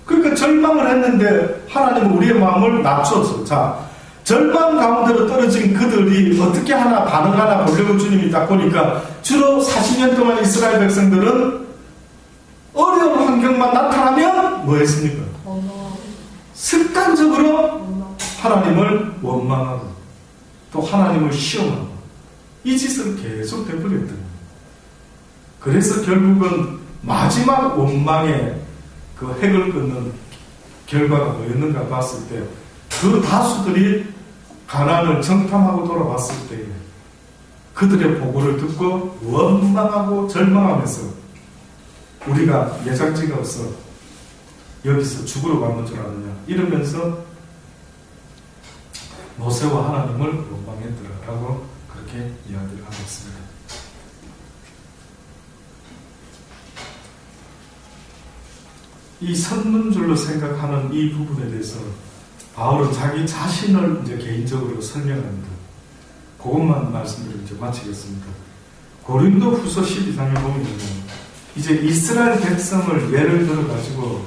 그러니까 절망을 했는데 하나님은 우리의 마음을 낮췄어. 자, 절망 가운데로 떨어진 그들이 어떻게 하나 반응하나 보려고 주님이 딱 보니까 주로 40년 동안 이스라엘 백성들은 어려운 환경만 나타나면 뭐 했습니까? 습관적으로 하나님을 원망하고 또 하나님을 시험하고 이 짓을 계속 되풀이했던 거예요. 그래서 결국은 마지막 원망의 그 핵을 끊는 결과가 뭐였는가 봤을 때 그 다수들이 가나안을 정탐하고 돌아왔을 때 그들의 보고를 듣고 원망하고 절망하면서 우리가 예장지가 없어 여기서 죽으러 가는 줄 아느냐 이러면서 모세와 하나님을 원망했더라라고 그렇게 이야기를 하고 있습니다. 이 선문줄로 생각하는 이 부분에 대해서 바울은 자기 자신을 이제 개인적으로 설명합니다. 그것만 말씀드리고 이제 마치겠습니다. 고린도 후서 12장에 보면 이제 이스라엘 백성을 예를 들어가지고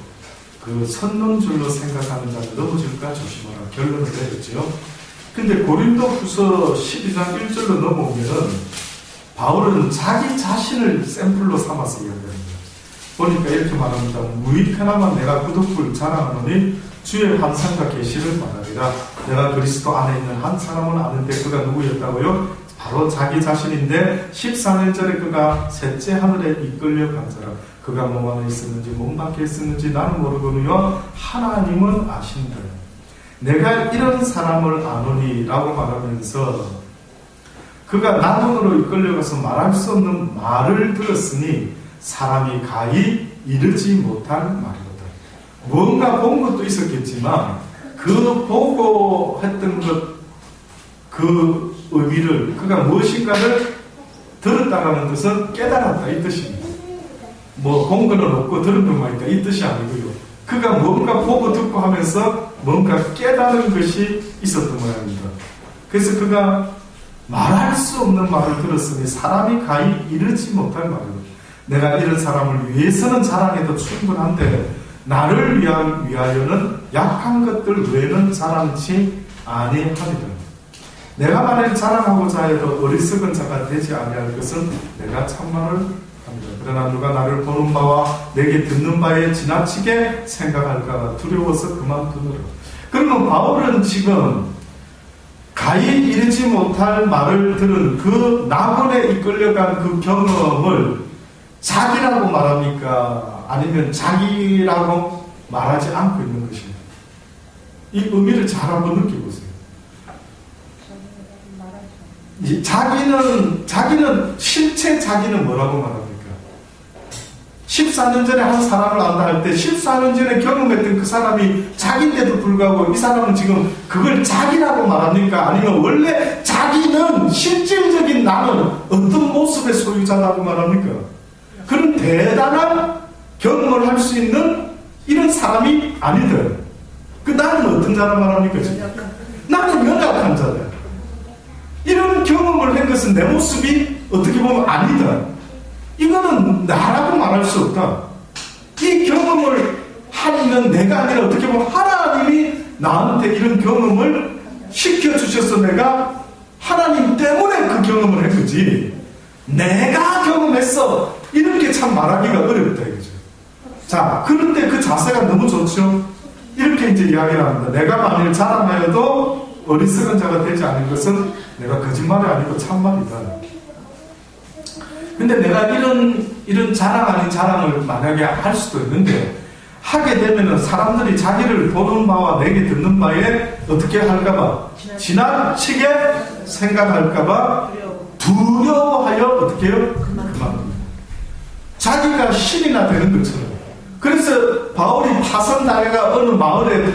그 선론줄로 생각하는 자는 넘어질까 조심하라 결론을 내렸죠. 근데 고린도 후서 12장 1절로 넘어오면 바울은 자기 자신을 샘플로 삼아서 이야기합니다. 보니까 이렇게 말합니다. 무익하나만 내가 그 덕을 자랑하노니 주의 환상과 계시를 말하리라. 내가 그리스도 안에 있는 한 사람은 아는데 그가 누구였다고요? 바로 자기 자신인데 14년 전에 그가 셋째 하늘에 이끌려 간 자라. 그가 몸 안에 있었는지 몸 밖에 있었는지 나는 모르거니와 하나님은 아신다. 내가 이런 사람을 아노니 라고 말하면서 그가 남원으로 이끌려가서 말할 수 없는 말을 들었으니 사람이 가히 이르지 못할 말이로다. 뭔가 본 것도 있었겠지만 그 보고 했던 것 그 의미를 그가 무엇인가를 들었다라는 뜻은 깨달았다 이 뜻입니다. 뭐 본 거는 없고 들은 것만 있다 이 뜻이 아니고요. 그가 뭔가 보고 듣고 하면서 뭔가 깨달은 것이 있었던 모양입니다. 그래서 그가 말할 수 없는 말을 들었으니 사람이 가히 이르지 못할 말이다. 내가 이런 사람을 위해서는 자랑해도 충분한데 나를 위하여는 약한 것들 외에는 자랑치 아니하리라. 내가 만일 자랑하고자 해도 어리석은 자가 되지 아니할 것은 내가 참말을 합니다. 그러나 누가 나를 보는 바와 내게 듣는 바에 지나치게 생각할까 두려워서 그만두노라. 그러면 바울은 지금 가히 이르지 못할 말을 들은 그 낙원에 이끌려간 그 경험을 자기라고 말합니까? 아니면 자기라고 말하지 않고 있는 것입니다. 이 의미를 잘 한번 느껴보세요. 자기는 실제 자기는 뭐라고 말합니까? 14년 전에 한 사람을 안다 할 때 14년 전에 경험했던 그 사람이 자기인데도 불구하고 이 사람은 지금 그걸 자기라고 말합니까? 아니면 원래 자기는 실질적인 나는 어떤 모습의 소유자라고 말합니까? 그런 대단한 경험을 할 수 있는 이런 사람이 아니더라고요. 그 나는 어떤 자라 말합니까? 지금? 나는 연약한 자다. 이런 경험을 한 것은 내 모습이 어떻게 보면 아니다. 이거는 나라고 말할 수 없다. 이 경험을 하는 내가 아니라 어떻게 보면 하나님이 나한테 이런 경험을 시켜주셔서 내가 하나님 때문에 그 경험을 한 거지. 내가 경험했어. 이렇게 참 말하기가 어렵다 이거죠. 자, 그런데 그 자세가 너무 좋죠. 이렇게 이제 이야기를 합니다. 내가 만일 자랑하여도 어리석은 자가 되지 않은 것은 내가 거짓말이 아니고 참말이다. 근데 내가 이런 자랑 아닌 자랑을 만약에 할 수도 있는데 하게 되면은 사람들이 자기를 보는 바와 내게 듣는 바에 어떻게 할까봐 지나치게 생각할까봐 두려워하여 어떻게 해요? 그만둡니다. 자기가 신이나 되는 것처럼. 그래서 바울이 파선당해가 어느 마을에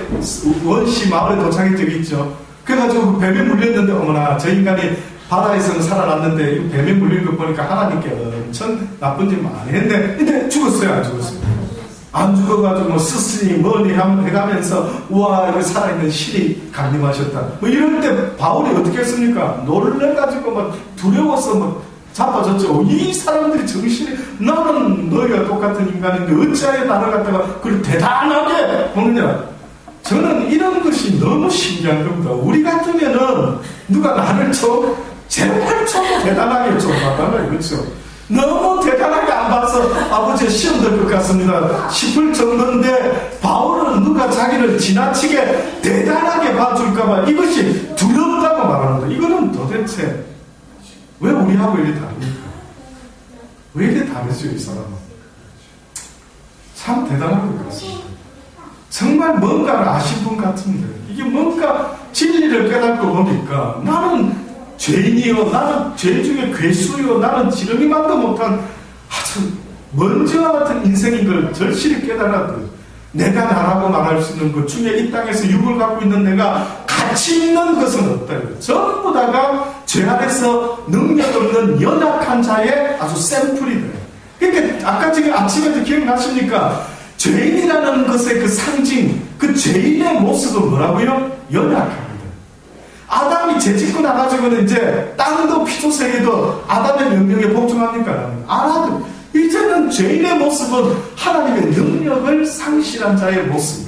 원시 마을에 도착한 적이 있죠. 그래가지고 뱀에 물렸는데 어머나 저 인간이 바다에서는 살아났는데 이 뱀에 물린 거 보니까 하나님께 엄청 나쁜 짓 많이 했네. 근데 죽었어요 안 죽었어요? 안 죽어가지고 뭐 스스니 뭐니 해가면서 우와 여기 살아있는 신이 강림하셨다 뭐 이럴 때 바울이 어떻게 했습니까? 놀래가지고 막 두려워서 막 자빠졌죠. 이 사람들이 정신이 나는 너희가 똑같은 인간인데 어찌하여 나를 갖다가 그걸 대단하게 보느냐. 저는 이런 것이 너무 신기한 겁니다. 우리 같으면은 누가 나를 제발 좀 대단하게 좀 봐달라 이거죠. 너무 대단하게 안 봐서 아버지 시험 될 것 같습니다 싶을 정도인데 바울은 누가 자기를 지나치게 대단하게 봐줄까봐 이것이 두렵다고 말합니다. 이거는 도대체 왜 우리하고 이렇게 다릅니까? 왜 이렇게 다르죠 이 사람은? 참 대단한 것 같습니다. 정말 뭔가를 아신 분 같은데 이게 뭔가 진리를 깨닫고 보니까 나는 죄인이요 나는 죄 중에 괴수요 나는 지렁이만도 못한 아주 먼지와 같은 인생인 걸 절실히 깨달았듯 내가 나라고 말할 수 있는 것 중에 이 땅에서 육을 갖고 있는 내가 가치 있는 것은 없다. 전부 다가 죄 안에서 능력 없는 연약한 자의 아주 샘플이다. 그러니까 아까 지금 아침에도 기억나십니까? 죄인이라는 것의 그 상징, 그 죄인의 모습은 뭐라고요? 연약합니다. 아담이 죄짓고 나가지고는 이제 땅도 피조세계도 아담의 명령에 복종합니까? 안 하죠. 이제는 죄인의 모습은 하나님의 능력을 상실한 자의 모습.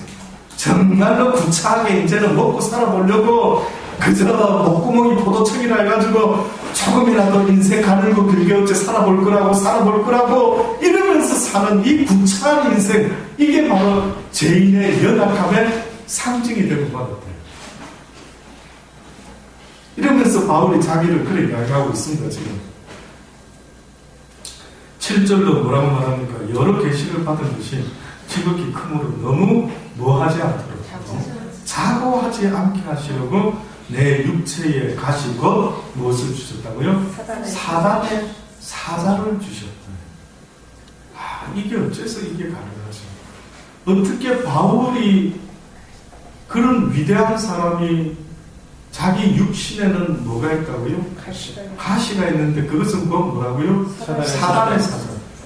정말로 구차하게 이제는 먹고 살아보려고 그저 목구멍이 포도청이라 해가지고 조금이라도 인생 가늘고 길게 어째 살아볼 거라고 이러면서 사는 이 구차한 인생, 이게 바로 죄인의 연약함의 상징이 되고 말았대요. 이러면서 바울이 자기를 그렇게 이야기하고 있습니다. 지금 7절로 뭐라고 말합니까? 여러 계시를 받은 것이 지극히 크므로 너무 뭐하지 않도록 자고하지 않게 하시려고 내 육체에 가시고 무엇을 주셨다고요? 사단의 사자를 주셨다. 이게 어째서 이게 가능하지? 어떻게 바울이 그런 위대한 사람이 자기 육신에는 뭐가 있다고요? 가시가 있는데 그것은 뭐라고요? 사단의 사자.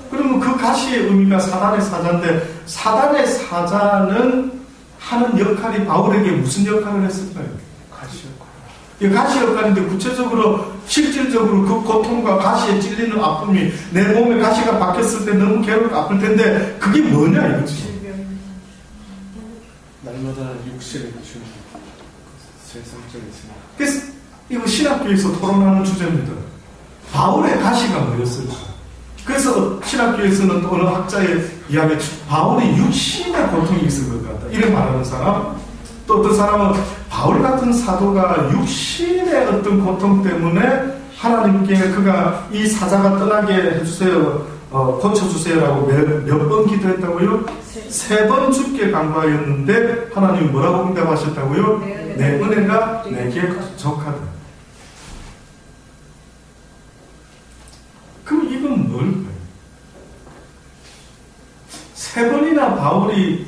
그러면 그 가시의 의미가 사단의 사자인데, 사단의 사자는 하는 역할이 바울에게 무슨 역할을 했을까요? 가시 역할인데, 구체적으로 실질적으로 그 고통과 가시에 찔리는 아픔이 내 몸에 가시가 박혔을 때 너무 괴롭고 아플 텐데 그게 뭐냐 이거지. 날마다 육신의 주님 세상적이지. 그래서 이거 신학교에서 토론하는 주제입니다. 바울의 가시가 뭐였을까? 그래서 신학교에서는 또 어느 학자의 이야기, 바울이 육신의 고통이 있을 것 같다 이렇게 말하는 사람, 또 어떤 사람은 바울 같은 사도가 육신의 어떤 고통 때문에 하나님께 그가 이 사자가 떠나게 해주세요, 고쳐주세요라고 몇 번 기도했다고요? 3번 죽게 간구하였는데 하나님이 뭐라고 응답하셨다고요? 내 은혜가 내게 족하다. 그럼 이건 뭘까요? 3번이나 바울이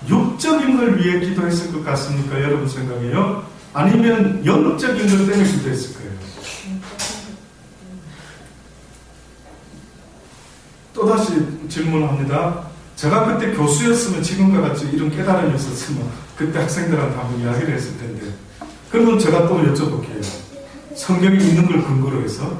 육적인 걸 위해 기도했을 것 같습니까? 여러분 생각해요? 아니면 영적인 것 때문에 기도했을 거예요? 또다시 질문합니다. 제가 그때 교수였으면 지금과 같이 이런 깨달음이 있었으면 그때 학생들한테 한번 이야기를 했을 텐데, 그러면 제가 또 여쭤볼게요. 성경에 있는 걸 근거로 해서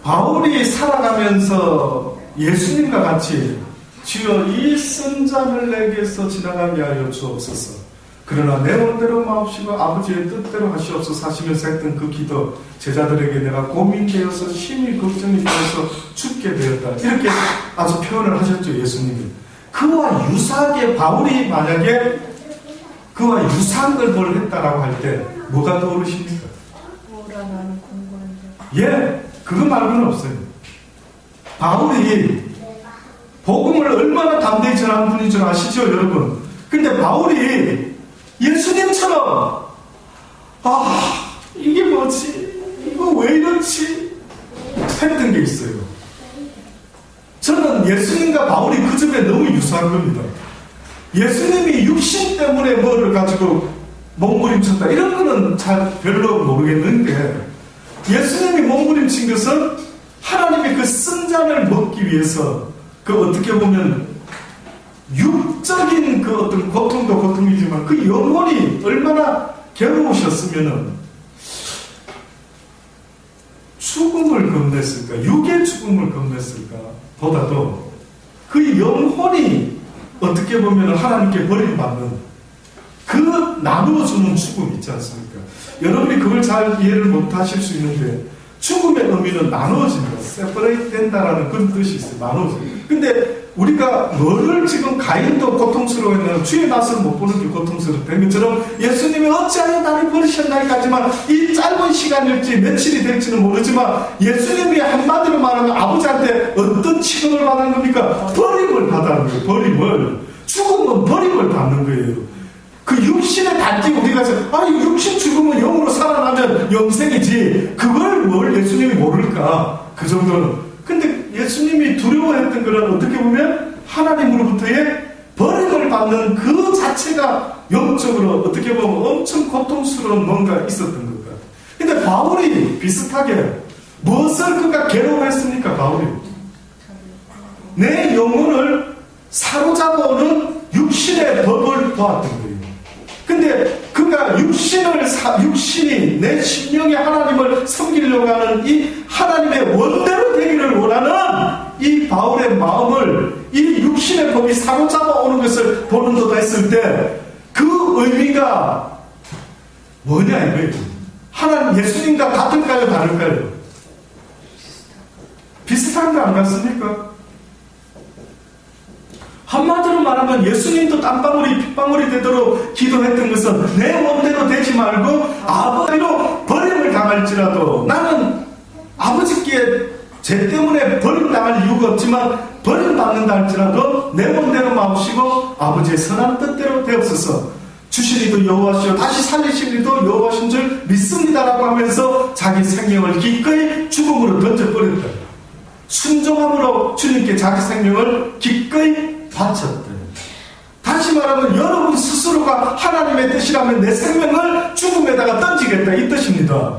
바울이 살아가면서 예수님과 같이 주여 이 쓴 잔을 내게서 지나가게 하여 주옵소서, 그러나 내 원대로 마옵시고 아버지의 뜻대로 하시옵소서 하시면서 했던 그 기도, 제자들에게 내가 고민되어서 심히 걱정이 되어서 죽게 되었다, 이렇게 아주 표현을 하셨죠. 예수님이. 그와 유사하게 바울이 만약에 그와 유사한 걸 뭘 했다라고 할 때 뭐가 떠오르십니까? 예, 그거 말고는 없어요. 바울이 복음을 얼마나 담대히 전하는 분인 줄 아시죠, 여러분? 근데 바울이 예수님처럼 이게 뭐지? 이거 왜 이렇지? 했던 게 있어요. 저는 예수님과 바울이 그 점에 너무 유사한 겁니다. 예수님이 육신 때문에 뭐를 가지고 몸부림쳤다 이런 거는 잘 별로 모르겠는데, 예수님이 몸부림친 것은 하나님의 그 쓴 잔을 먹기 위해서, 그 어떻게 보면 육적인 그 어떤 고통도 고통이지만 그 영혼이 얼마나 괴로우셨으면은 죽음을 겁냈을까, 육의 죽음을 겁냈을까 보다도 그 영혼이 어떻게 보면 하나님께 버림받는 그 나누어주는 죽음 있지 않습니까? 여러분이 그걸 잘 이해를 못하실 수 있는데, 죽음의 의미는 나누어진다, 세퍼레이트 된다라는 그런 뜻이 있어요. 나누어진다. 근데 우리가 뭐를 지금 가인도 고통스러워했나요? 주의 낯을 못 보는 게 고통스럽다는 것처럼 예수님이 어찌하여 나를 버리셨나이까지만 이 짧은 시간일지 며칠이 될지는 모르지만 예수님이 한마디로 말하면 아버지한테 어떤 취급을 받는 겁니까? 버림을 받는 거예요. 버림을. 죽음은 버림을 받는 거예요. 그 육신의 단지 우리가 육신 죽으면 영으로 살아나면 영생이지, 그걸 뭘 예수님이 모를까, 그 정도는. 근데 예수님이 두려워했던 거는 어떻게 보면 하나님으로부터의 버림을 받는 그 자체가 영적으로 어떻게 보면 엄청 고통스러운 뭔가 있었던 것 같아요. 근데 바울이 비슷하게 무엇을 그가 괴로워했습니까? 바울이 내 영혼을 사로잡아오는 육신의 법을 보았던 거예요. 근데 근데 그가 육신이 내 심령의 하나님을 섬기려고 하는 이 하나님의 원대로 되기를 원하는 이 바울의 마음을 이 육신의 법이 사로잡아 오는 것을 보는 듯 했을 때 그 의미가 뭐냐 이거예요. 하나님 예수님과 같을까요 다를까요? 비슷한 거 안 같습니까? 한마디로 말하면 예수님도 땀방울이 핏방울이 되도록 기도했던 것은 내 원대로 되지 말고 아버지로 버림을 당할지라도 나는 아버지께 죄 때문에 버림당할 이유가 없지만 버림받는다 할지라도 내 원대로 마옵시고 아버지의 선한 뜻대로 되옵소서. 주신 이도 여호와시오 다시 살리신 이도 여호와신 줄 믿습니다라고 하면서 자기 생명을 기꺼이 죽음으로 던져버렸다. 순종함으로 주님께 자기 생명을 기꺼이 바쳤다. 다시 말하면 여러분 스스로가 하나님의 뜻이라면 내 생명을 죽음에다가 던지겠다 이 뜻입니다.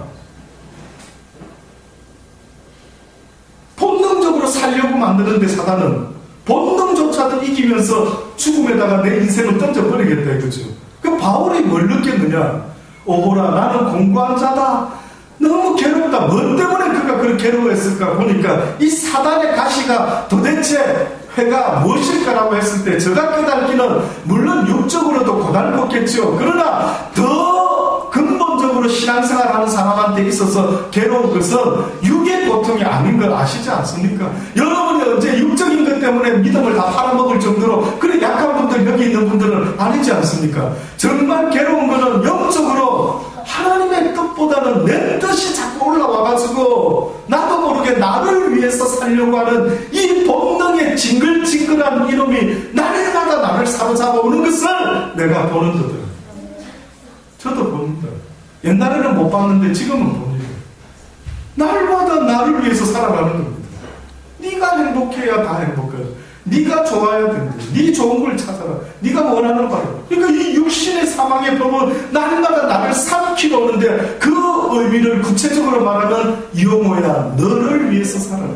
본능적으로 살려고 만드는데 사단은 본능조차도 이기면서 죽음에다가 내 인생을 던져버리겠다 이거죠. 그 바울이 뭘 느꼈느냐? 오호라 나는 공고한 자다. 너무 괴롭다. 뭐 때문에 그가 그렇게 괴로워했을까 보니까 이 사단의 가시가 도대체 회가 무엇일까라고 했을 때 제가 깨닫기는 물론 육적으로도 고달팠겠죠. 그러나 더 근본적으로 신앙생활하는 사람한테 있어서 괴로운 것은 육의 고통이 아닌 걸 아시지 않습니까? 여러분이 언제 육적인 것 때문에 믿음을 다 팔아먹을 정도로 그래 약한 분들 여기 있는 분들은 아니지 않습니까? 정말 괴로운 것은 영적으로 하나님의 뜻보다는 내 뜻이 자꾸 올라와가지고 나도 모르게 나를 위해서 살려고 하는 이 본능의 징글징글한 이놈이 날마다 나를 사로잡아 오는 것을 내가 보는 거다. 저도 봅니다. 옛날에는 못 봤는데 지금은 봅니다. 날마다 나를 위해서 살아가는 겁니다. 네가 행복해야 다 행복해. 네가 좋아야 된다. 네 좋은 걸 찾아라. 네가 원하는 바로. 그러니까 이 육신의 사망의 법은 날마다 나를 삼키러 오는데 그 의미를 구체적으로 말하면 여호와야 너를 위해서 살아라.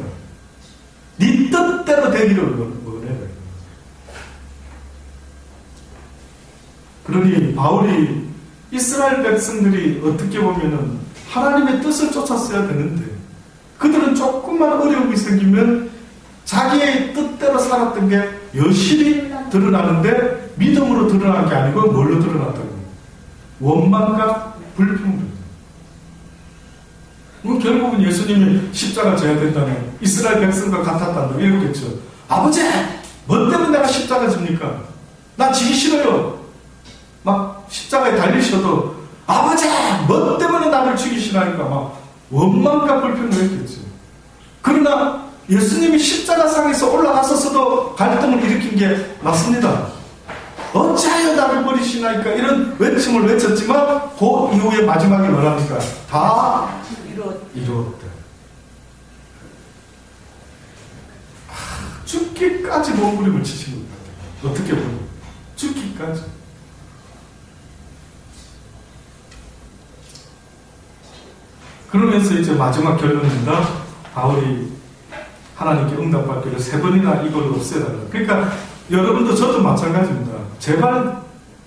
네 뜻대로 되기를 원해. 그러니 바울이 이스라엘 백성들이 어떻게 보면은 하나님의 뜻을 쫓았어야 되는데 그들은 조금만 어려움이 생기면 자기의 뜻대로 살았던 게 여실히 드러나는데 믿음으로 드러난 게 아니고 뭘로 드러났다고? 원망과 불평등. 결국은 예수님이 십자가 져야 된다는 이스라엘 백성과 같았다는 이러겠죠. 아버지! 뭐 때문에 내가 십자가 집니까? 나 지기 싫어요. 막 십자가에 달리셔도 아버지! 뭐 때문에 나를 죽이시라니까 막 원망과 불평을 했겠죠. 그러나 예수님이 십자가상에서 올라갔었어도 갈등을 일으킨 게 맞습니다. 어찌하여 나를 버리시나이까 이런 외침을 외쳤지만 그 이후에 마지막에 뭐랍니까? 다 이루었다. 죽기까지 몸부림을 치신 것 같아요. 어떻게 보면 죽기까지. 그러면서 이제 마지막 결론입니다. 바울이 하나님께 응답받기를 3번이나 이걸 없애달라. 그러니까 여러분도 저도 마찬가지입니다. 제발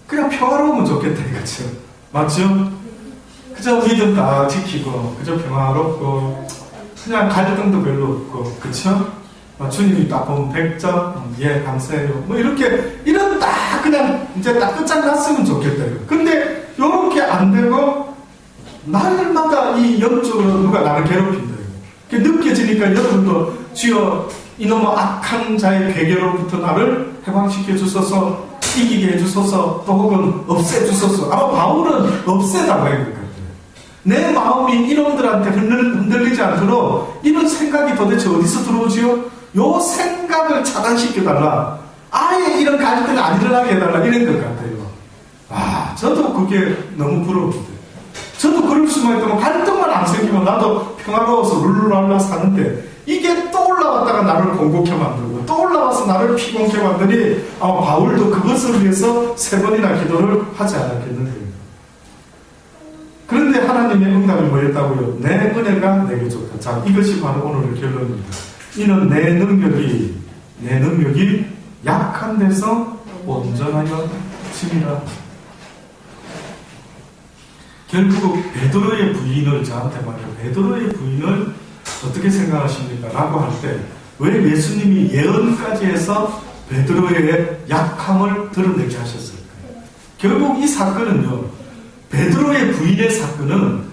그냥 평화로우면 좋겠다 이거죠. 맞죠? 그저 믿음 다 지키고 그저 평화롭고 그냥 갈등도 별로 없고 그쵸? 주님이 딱 보면 100점 예 감사해요 뭐 이렇게 이런 딱 그냥 이제 딱 끝장났으면 좋겠다 이거. 근데 요렇게 안 되고 날마다 이 영적으로 누가 나를 괴롭힌다 이거. 느껴지니까 여러분도 주여 이놈의 악한 자의 괴계로부터 나를 해방시켜 주소서 이기게 해주소서 또 혹은 없애주소서. 아마 바울은 없애달라고 했을 것 같아요. 내 마음이 이놈들한테 흔들리지 않도록 이런 생각이 도대체 어디서 들어오지요? 요 생각을 차단시켜달라. 아예 이런 갈등이 안 일어나게 해달라 이런 것 같아요. 저도 그게 너무 부러운데 저도 그럴 수만 있다면 갈등만 안 생기면 나도 평화로워서 룰루랄라 사는데 이게 또 올라왔다가 나를 공곡해 만들고 또 올라와서 나를 피곤케 만드니 아마 바울도 그것을 위해서 3번이나 기도를 하지 않았겠는데요. 그런데 하나님의 응답이 뭐였다고요? 내 은혜가 내게 좋다. 자, 이것이 바로 오늘의 결론입니다. 이는 내 능력이 약한 데서 온전하여 짐이라. 결국 베드로의 부인을 저한테 말해요. 베드로의 부인을 어떻게 생각하십니까? 라고 할 때 왜 예수님이 예언까지 해서 베드로의 약함을 드러내게 하셨을까요? 결국 이 사건은요, 베드로의 부인의 사건은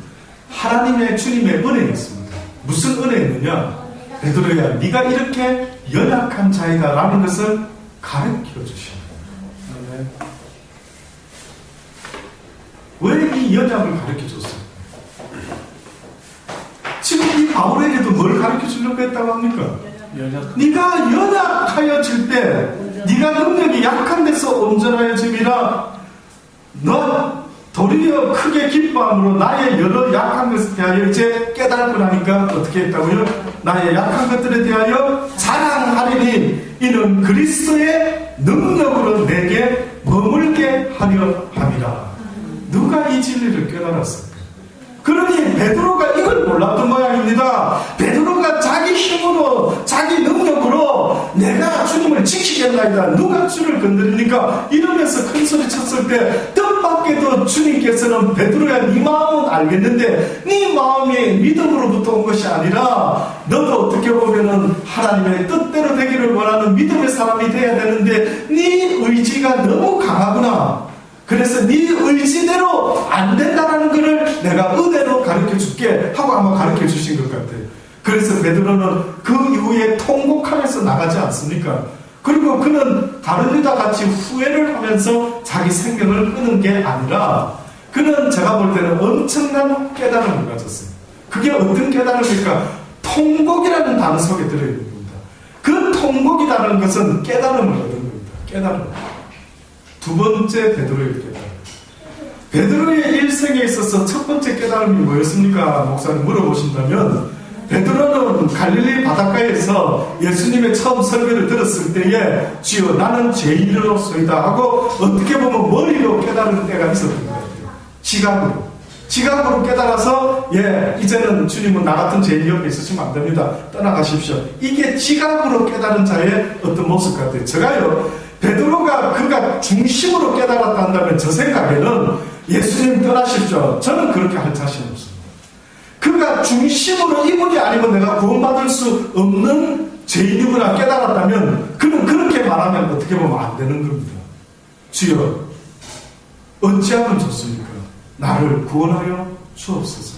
하나님의 주님의 은혜였습니다. 무슨 은혜였느냐? 베드로야, 네가 이렇게 연약한 자이다 라는 것을 가르쳐 주십니다. 왜 이 연약을 가르쳐 줬어요? 지금 이 바울에게도 뭘 가르쳐 주려고 했다고 합니까? 네가 연약하여질 때 네가 능력이 약한 데서 온전하여짐이라 너 도리어 크게 기뻐함으로 나의 여러 약한 것에 대하여 이제 깨달고 나니까 어떻게 했다고요? 나의 약한 것들에 대하여 자랑하리니 이는 그리스도의 능력으로 내게 머물게 하려 함이라. 누가 이 진리를 깨달았을까? 그러니 베드로가 이걸 몰랐던 모양입니다. 베드로가 자기 힘으로 자기 능력으로 내가 주님을 지키겠나이다. 누가 주를 건드리니까 이러면서 큰 소리 쳤을 때 뜻밖에도 주님께서는 베드로야 네 마음은 알겠는데 네 마음이 믿음으로부터 온 것이 아니라 너도 어떻게 보면은 하나님의 뜻대로 되기를 원하는 믿음의 사람이 돼야 되는데 네 의지가 너무 강하구나. 그래서 네 의지대로 안 된다는 것을 내가 은혜로 가르쳐 줄게 하고 아마 가르쳐 주신 것 같아요. 그래서 베드로는 그 이후에 통곡하면서 나가지 않습니까? 그리고 그는 다른 유다 같이 후회를 하면서 자기 생명을 끊은 게 아니라 그는 제가 볼 때는 엄청난 깨달음을 가졌어요. 그게 어떤 깨달음일까? 통곡이라는 단어 속에 들어있는 겁니다. 그 통곡이라는 것은 깨달음을 얻은 겁니다. 깨달음. 두 번째 베드로의 깨달음. 베드로의 일생에 있어서 첫 번째 깨달음이 뭐였습니까? 목사님 물어보신다면 베드로는 갈릴리 바닷가에서 예수님의 처음 설교를 들었을 때에 주여 나는 죄인으로소이다 하고 어떻게 보면 머리로 깨달은 때가 있었던 것 같아요. 지각으로 깨달아서 이제는 주님은 나 같은 죄인 옆에 있으시면 안 됩니다. 떠나가십시오. 이게 지각으로 깨달은 자의 어떤 모습 같아요. 제가요 베드로가 그가 중심으로 깨달았다 한다면 저 생각에는 예수님 떠나십시오. 저는 그렇게 할 자신 없습니다. 그가 중심으로 이분이 아니면 내가 구원받을 수 없는 죄인이구나 깨달았다면 그는 그렇게 말하면 어떻게 보면 안 되는 겁니다. 주여 어찌하면 좋습니까? 나를 구원하여 주옵소서.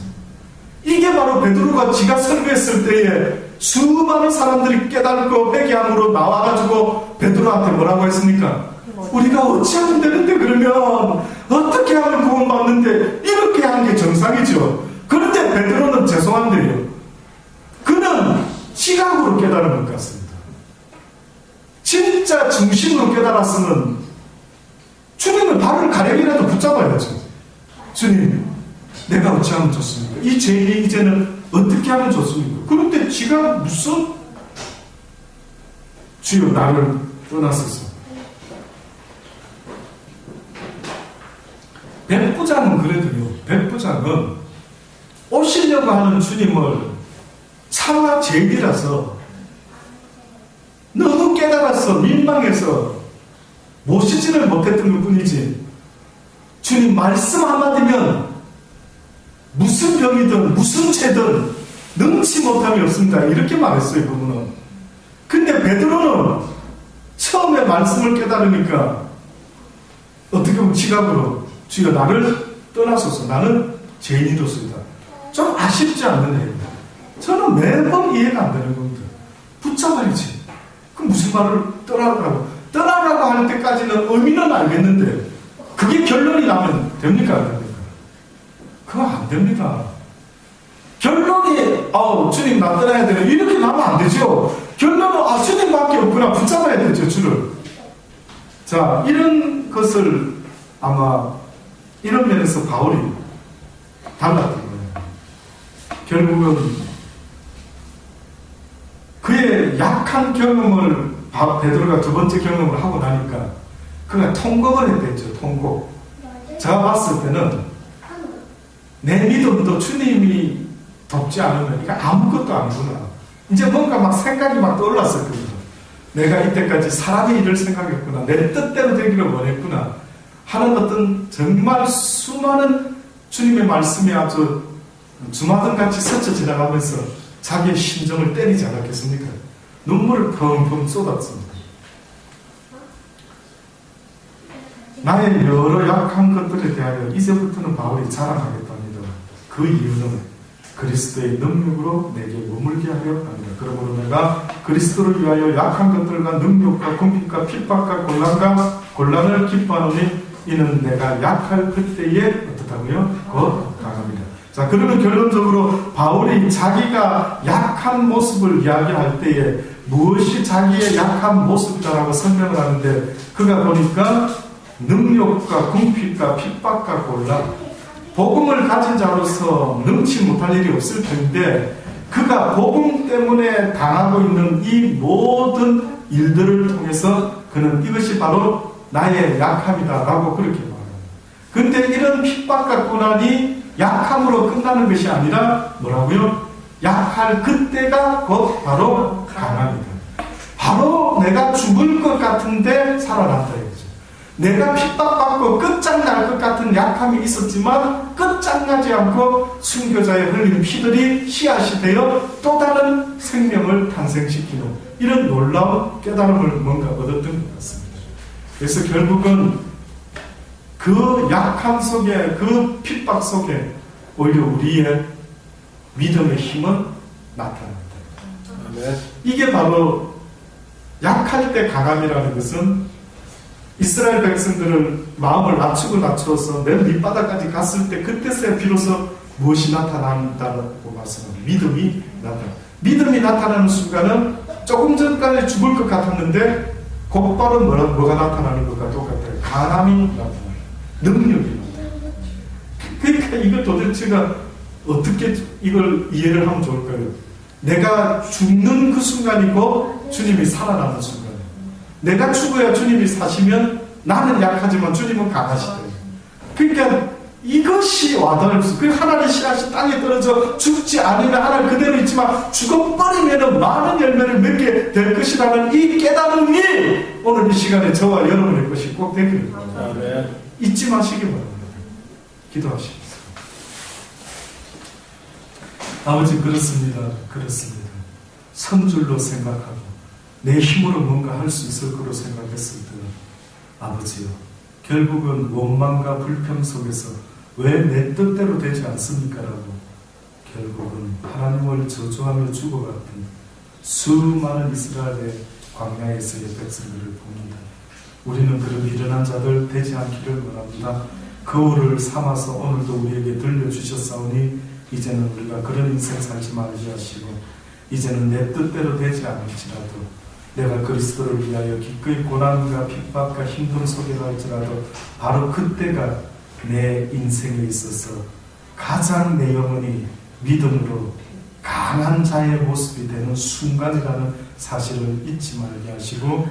이게 바로 베드로가 지가 설교했을 때에 수많은 사람들이 깨닫고 회개함으로 나와가지고 베드로한테 뭐라고 했습니까? 우리가 어찌하면 되는데 그러면 어떻게 하면 구원받는데 이렇게 하는 게 정상이죠. 그런데 베드로는 죄송한데요. 그는 시각으로 깨달은 것 같습니다. 진짜 중심으로 깨달았으면 주님을 발을 가려이라도 붙잡아야죠. 주님 내가 어찌하면 좋습니까? 이 죄인이 이제는 어떻게 하면 좋습니까? 그런데 지가 무슨 주여 나를 떠났었어. 백부장은 그래도요. 백부장은 오시려고 하는 주님을 차마 죄인이라서 너무 깨달아서 민망해서 모시지를 못했던 것 뿐이지 주님 말씀 한마디면 무슨 병이든 무슨 죄든 능치 못함이 없습니다. 이렇게 말했어요. 그분은. 근데 베드로는 처음에 말씀을 깨달으니까 어떻게 보면 지각으로 주여 나를 떠나소서 나는 죄인이로소이다. 좀 아쉽지 않는 얘기입니다. 저는 매번 이해가 안 되는 겁니다. 붙잡아야지. 그럼 무슨 말을 떠나라고 할 때까지는 의미는 알겠는데 그게 결론이 나면 됩니까? 안 됩니까? 그거 안 됩니다. 결론이 주님 나 떠나야 되네 이렇게 나면 안 되죠. 결론은 주님밖에 없구나 붙잡아야 되죠. 주를. 자 이런 것을 아마 이런 면에서 바울이 달랐던 거예요. 결국은 그의 약한 경험을 베드로가 두 번째 경험을 하고 나니까 그가 통곡을 했댔죠. 통곡. 제가 봤을 때는 내 믿음도 주님이 돕지 않으면 이거 아무것도 아니구나. 이제 뭔가 막 생각이 막 떠올랐을 겁니다. 내가 이때까지 사람의 일을 생각했구나. 내 뜻대로 되기를 원했구나. 하는 어떤 정말 수많은 주님의 말씀이 아주 주마등같이 스쳐 지나가면서 자기의 심정을 때리지 않았겠습니까? 눈물을 펑펑 쏟았습니다. 나의 여러 약한 것들에 대하여 이제부터는 바울이 자랑하겠답니다. 그 이유는 그리스도의 능력으로 내게 머물게 하려 합니다. 그러므로 내가 그리스도를 위하여 약한 것들과 능력과 궁핍과 핍박과 곤란을 기뻐하노니 이는 내가 약할 그때에 어떻다고요? 곧 강합니다. 자, 그러면 결론적으로 바울이 자기가 약한 모습을 이야기할 때에 무엇이 자기의 약한 모습이다라고 설명을 하는데 그가 보니까 능력과 궁핍과 핍박과 곤란, 복음을 가진 자로서 능치 못할 일이 없을 텐데 그가 복음 때문에 당하고 있는 이 모든 일들을 통해서 그는 이것이 바로 나의 약함이다라고 그렇게 말합니다. 근데 이런 핍박과 고난이 약함으로 끝나는 것이 아니라 뭐라고요? 약할 그때가 곧 바로 강함이다. 바로 내가 죽을 것 같은데 살아난다 이거죠. 내가 핍박받고 끝장날 것 같은 약함이 있었지만 끝장나지 않고 순교자의 흘린 피들이 씨앗이 되어 또 다른 생명을 탄생시키는 이런 놀라운 깨달음을 뭔가 얻었던 것 같습니다. 그래서 결국은 그 약함 속에 그 핍박 속에 오히려 우리의 믿음의 힘은 나타납니다. 이게 바로 약할 때 강함이라는 것은 이스라엘 백성들을 마음을 낮추어서 맨 밑바닥까지 갔을 때 그때서야 비로소 무엇이 나타난다고 말씀합니다. 믿음이 나타나. 믿음이 나타나는 순간은 조금 전까지 죽을 것 같았는데 곧바로 뭐가 나타나는 것과 똑같아요. 강함이 나타나요. 능력이 나타나요. 그러니까 이걸 도대체가 어떻게 이걸 이해를 하면 좋을까요? 내가 죽는 그 순간이고 주님이 살아나는 순간. 내가 죽어야 주님이 사시면 나는 약하지만 주님은 강하시다. 그러니까 이것이 와닿을 수. 그 하나님의 씨앗이 땅에 떨어져 죽지 않으면 하나님 그대로 있지만 죽어버리면 많은 열매를 맺게 될 것이라는 이 깨달음이 오늘 이 시간에 저와 여러분의 것이 꼭 되기를 바랍니다. 잊지 마시기 바랍니다. 기도하십시오. 아버지 그렇습니다. 선줄로 생각하고 내 힘으로 뭔가 할 수 있을 거로 생각했을 때는 아버지요 결국은 원망과 불평 속에서 왜 내 뜻대로 되지 않습니까? 라고 결국은 하나님을 저주하며 죽어갔던 수많은 이스라엘의 광야에서의 백성들을 봅니다. 우리는 그런 미련한 자들 되지 않기를 원합니다. 거울을 삼아서 오늘도 우리에게 들려주셨사오니 이제는 우리가 그런 인생 살지 말지 하시고 이제는 내 뜻대로 되지 않을지라도 내가 그리스도를 위하여 기꺼이 고난과 핍박과 힘듦 속에라 할지라도 바로 그때가 내 인생에 있어서 가장 내 영혼이 믿음으로 강한 자의 모습이 되는 순간이라는 사실을 잊지 말게 하시고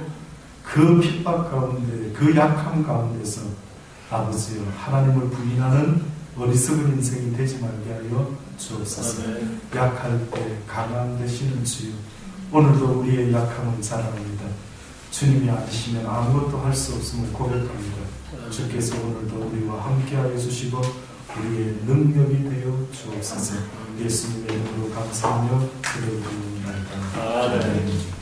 그 핍박 가운데 그 약함 가운데서 아버지여 하나님을 부인하는 어리석은 인생이 되지 말게 하여 주옵소서. 약할 때 강한 되시는 주여 오늘도 우리의 약함을 자랑합니다. 주님이 아니시면 아무것도 할 수 없음을 고백합니다. 주께서 오늘도 우리와 함께하여 주시고 우리의 능력이 되어 주옵소서. 예수님의 이름으로 감사하며 기도드립니다. 아멘.